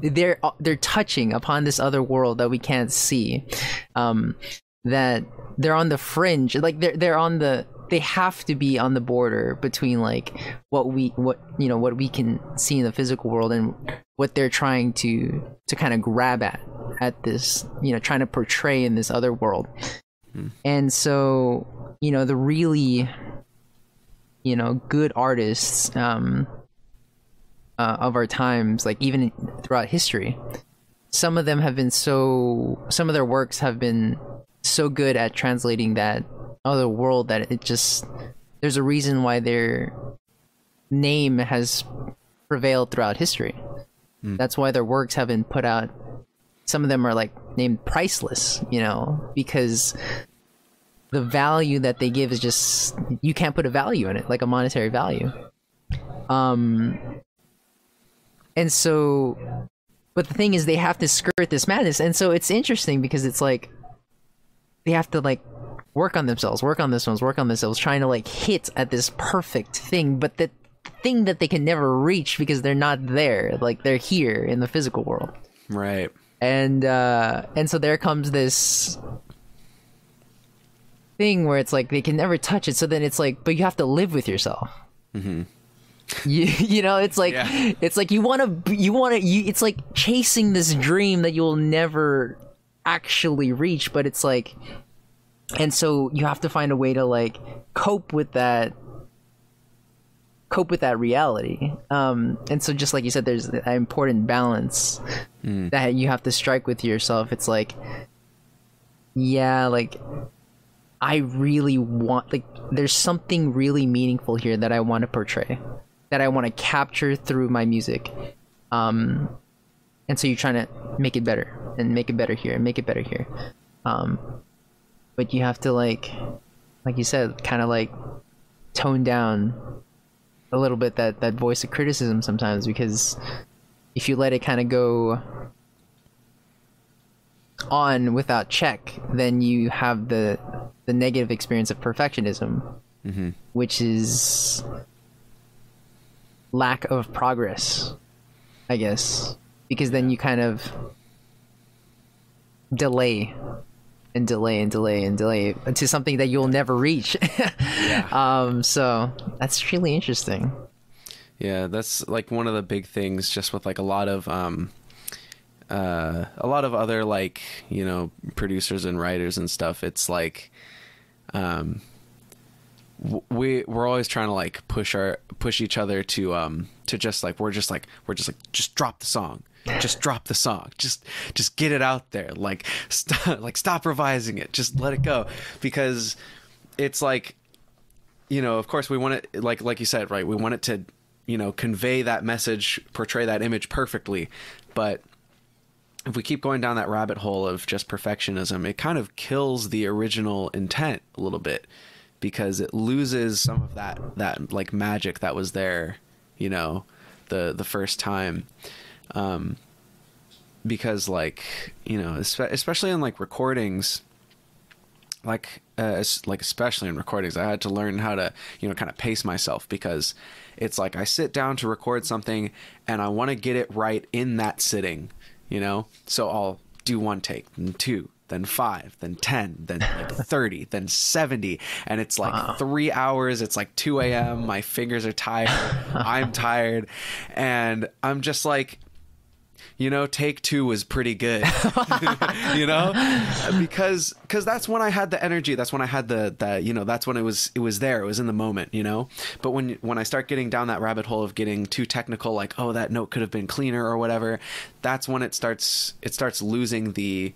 they're touching upon this other world that we can't see, that they're on the fringe, like they have to be on the border between like what we can see in the physical world and what they're trying to kind of grab at this, trying to portray in this other world. And so, the really, good artists of our times, like even throughout history, some of their works have been so good at translating that other world that there's a reason why their name has prevailed throughout history. That's why their works have been put out. Some of them are like named priceless, because the value that they give is just, you can't put a value in it, like a monetary value. And so, but the thing is, they have to skirt this madness. And so it's interesting because it's like, they have to like work on themselves, work on themselves, trying to like hit at this perfect thing, but the thing that they can never reach because they're not there, like they're here in the physical world. Right. And so there comes this thing where it's like they can never touch it. So then it's like, but you have to live with yourself. It's like, it's like it's like chasing this dream that you'll never actually reach, but it's like, and so you have to find a way to like cope with that reality. And so just like you said, there's an important balance that you have to strike with yourself. It's like, like I really want, like, there's something really meaningful here that I want to portray, that I want to capture through my music. And so you're trying to make it better and make it better here and make it better here. But you have to like you said, kind of like tone down a little bit that voice of criticism sometimes, because if you let it kind of go on without check, then you have the negative experience of perfectionism, which is lack of progress, I guess, because then you kind of delay to something that you'll never reach. So that's really interesting. Yeah, that's like one of the big things, just with like a lot of other like, producers and writers and stuff. It's like we're always trying to like push each other to just like, we're just like just drop the song. Just drop the song. Just get it out there. Like stop revising it. Just let it go. Because it's like, of course we want it, like you said, right? We want it to, convey that message, portray that image perfectly. But if we keep going down that rabbit hole of just perfectionism, it kind of kills the original intent a little bit, because it loses some of that like magic that was there, the first time. Because like, especially in like recordings, especially in recordings, I had to learn how to, kind of pace myself, because it's like I sit down to record something and I want to get it right in that sitting, so I'll do one take, then 2, then 5, then 10, then like 30, then 70, and it's like 3 hours. It's like 2 a.m. My fingers are tired. I'm tired, and I'm just like, take 2 was pretty good, because that's when I had the energy. That's when I had that's when it was there. It was in the moment, but when I start getting down that rabbit hole of getting too technical, like, oh, that note could have been cleaner or whatever, that's when it starts losing the,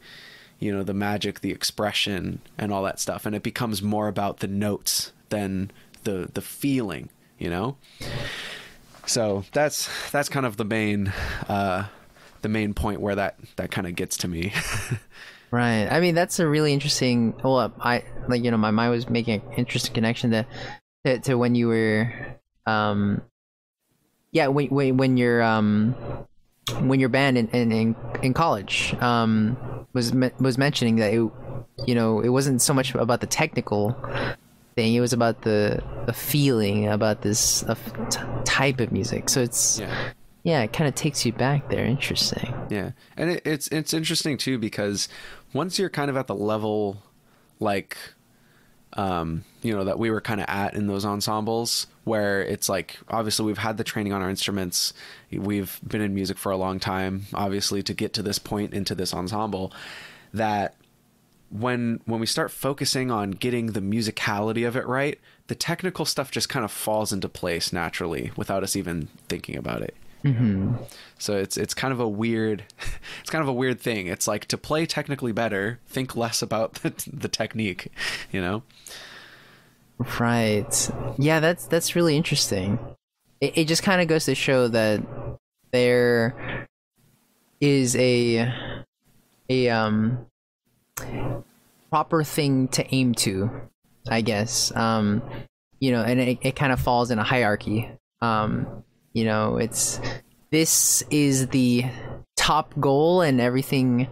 the magic, the expression and all that stuff. And it becomes more about the notes than the feeling, so that's kind of the main point where that kind of gets to me. Right. I mean, that's a really interesting, well, I like, my mind was making an interesting connection to when you were, when your band in college, was mentioning that it wasn't so much about the technical thing, it was about the feeling about this type of music. So it's, it kind of takes you back there. Interesting. Yeah. And it's interesting too, because once you're kind of at the level, like, that we were kind of at in those ensembles, where it's like, obviously we've had the training on our instruments. We've been in music for a long time, obviously, to get to this point into this ensemble, that when we start focusing on getting the musicality of it right, the technical stuff just kind of falls into place naturally without us even thinking about it. Mm-hmm. So it's kind of a weird it's kind of a weird thing. It's like, to play technically better, think less about the technique, you know? Right. Yeah, that's really interesting. It just kind of goes to show that there is a proper thing to aim to, I guess. You know, and it kind of falls in a hierarchy. You know, this is the top goal, and everything.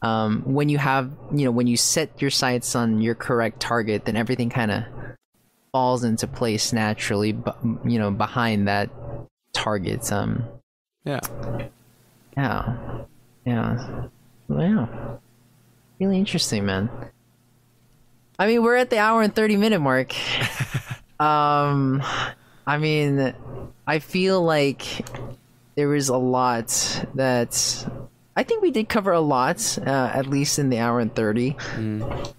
When you set your sights on your correct target, then everything kind of falls into place naturally. But you know, behind that target, Yeah. Really interesting, man. I mean, we're at the hour and 30-minute mark. I mean, I feel like there was a lot that I think we did cover a lot, at least in the hour and 30.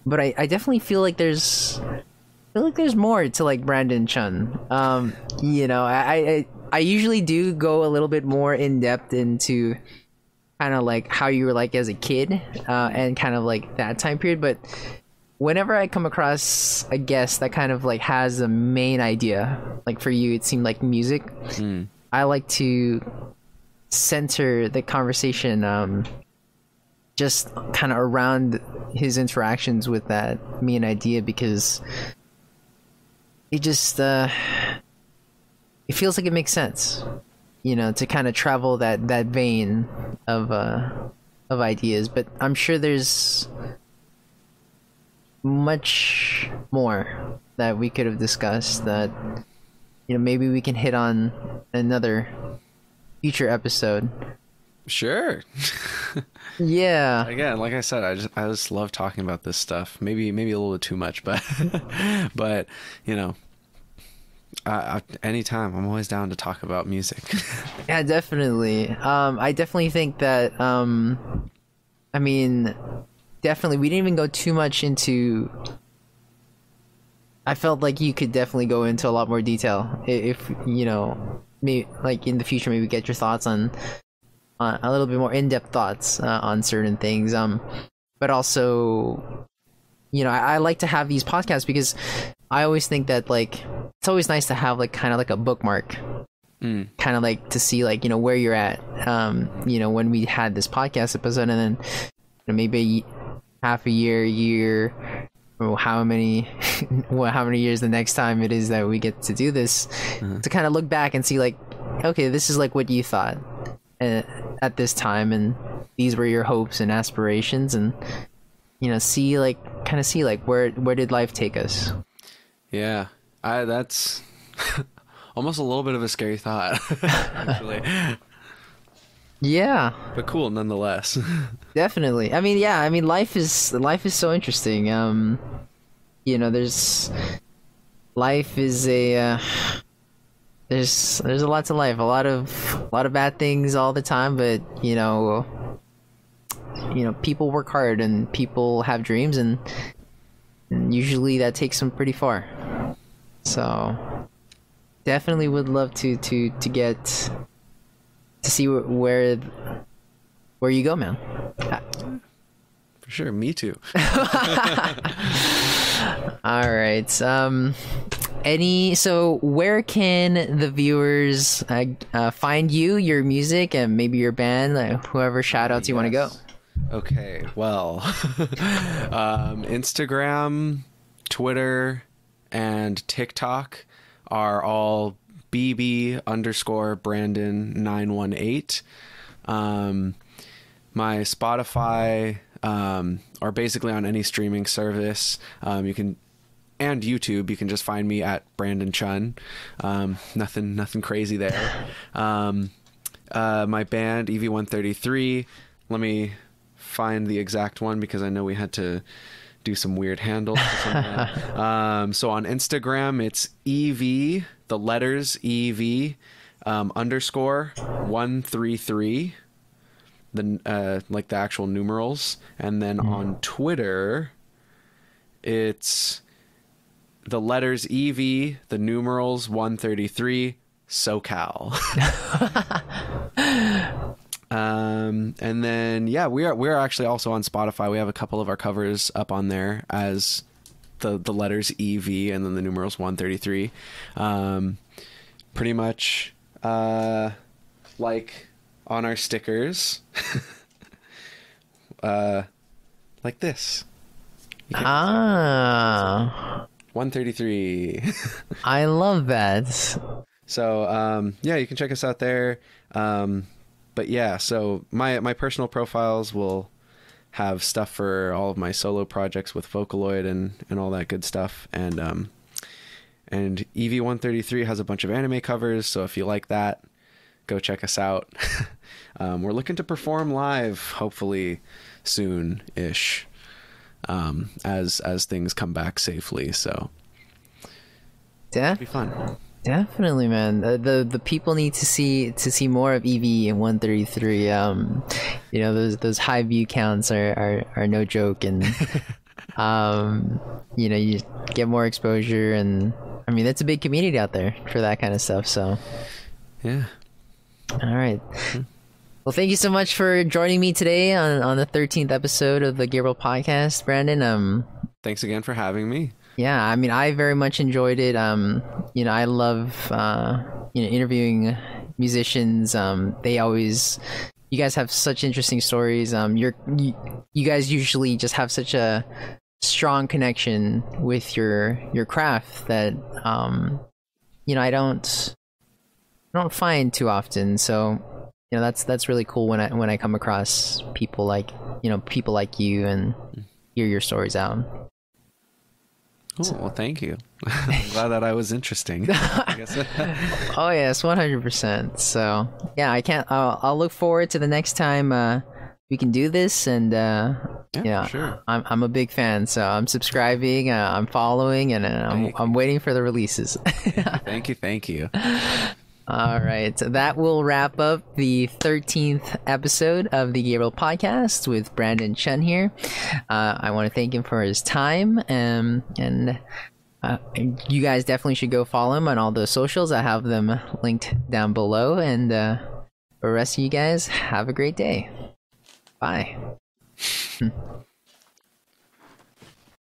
But I definitely feel like there's more to like Brandon Chun. You know, I usually do go a little bit more in depth into kind of like how you were like as a kid, and kind of like that time period. But whenever I come across a guest that kind of like has a main idea, like for you, it seemed like music. I like to center the conversation, just kind of around his interactions with that main idea, because it just, it feels like it makes sense, you know, to kind of travel that vein of ideas. But I'm sure there's much more that we could have discussed that, you know, maybe we can hit on another future episode. Sure. Yeah. Again, like I said, I just love talking about this stuff. Maybe a little bit too much, but but you know, anytime, I'm always down to talk about music. Yeah, definitely. I definitely think that I mean, definitely we didn't even go too much into. I felt like you could definitely go into a lot more detail if you know, maybe like in the future, maybe get your thoughts on a little bit more in-depth thoughts on certain things. But also, you know, I like to have these podcasts because I always think that like it's always nice to have like kind of like a bookmark, kind of like to see like, you know, where you're at. You know, when we had this podcast episode, and then you know, maybe half a year. How many years the next time it is that we get to do this, to kind of look back and see like, okay, this is like what you thought at this time, and these were your hopes and aspirations, and you know, see like where did life take us. Yeah, that's almost a little bit of a scary thought, actually. Yeah, but cool nonetheless. Definitely. I mean, yeah. I mean, life is so interesting. You know, there's a lot to life. A lot of bad things all the time, but you know, people work hard and people have dreams, and usually that takes them pretty far. So, definitely would love to get to see where you go, man. For sure, me too. All right. So where can the viewers find you, your music, and maybe your band, whoever shout outs you want to go? Okay, well, Instagram, Twitter, and TikTok are all BB_Brandon918. My Spotify, or basically on any streaming service, you can, and YouTube, you can just find me at Brandon Chun. Nothing crazy there. My band EV133. Let me find the exact one because I know we had to do some weird handles. So on Instagram, it's EV, the letters EV _133. the like the actual numerals, and then on Twitter it's the letters EV, the numerals 133, SoCal. And then we're actually also on Spotify. We have a couple of our covers up on there as the letters EV and then the numerals 133. Pretty much like on our stickers. Like this. 133. I love that. So you can check us out there. But yeah, so my personal profiles will have stuff for all of my solo projects with Vocaloid and all that good stuff. And EV133 has a bunch of anime covers, so if you like that, go check us out. We're looking to perform live, hopefully soon-ish, as things come back safely. So it'll be fun. Definitely, man. The people need to see more of EV and 133. Those high view counts are no joke, and you get more exposure, and I mean that's a big community out there for that kind of stuff. So yeah. All right. Well, thank you so much for joining me today on the 13th episode of the Gabriel Podcast, Brandon. Thanks again for having me. Yeah, I mean, I very much enjoyed it. I love interviewing musicians. You guys have such interesting stories. You guys usually just have such a strong connection with your craft that I don't find too often. So that's really cool when I come across people like you and hear your stories out. Oh, well, thank you. I'm glad that I was interesting. I guess. Oh yes, 100%. So yeah, I'll look forward to the next time we can do this, and sure. I'm a big fan, so I'm subscribing, I'm following, and I'm waiting for the releases. Thank you. All right, so that will wrap up the 13th episode of the Gabriel Podcast with Brandon Chun here. I want to thank him for his time, and you guys definitely should go follow him on all the socials. I have them linked down below, and the rest of you guys, have a great day. Bye.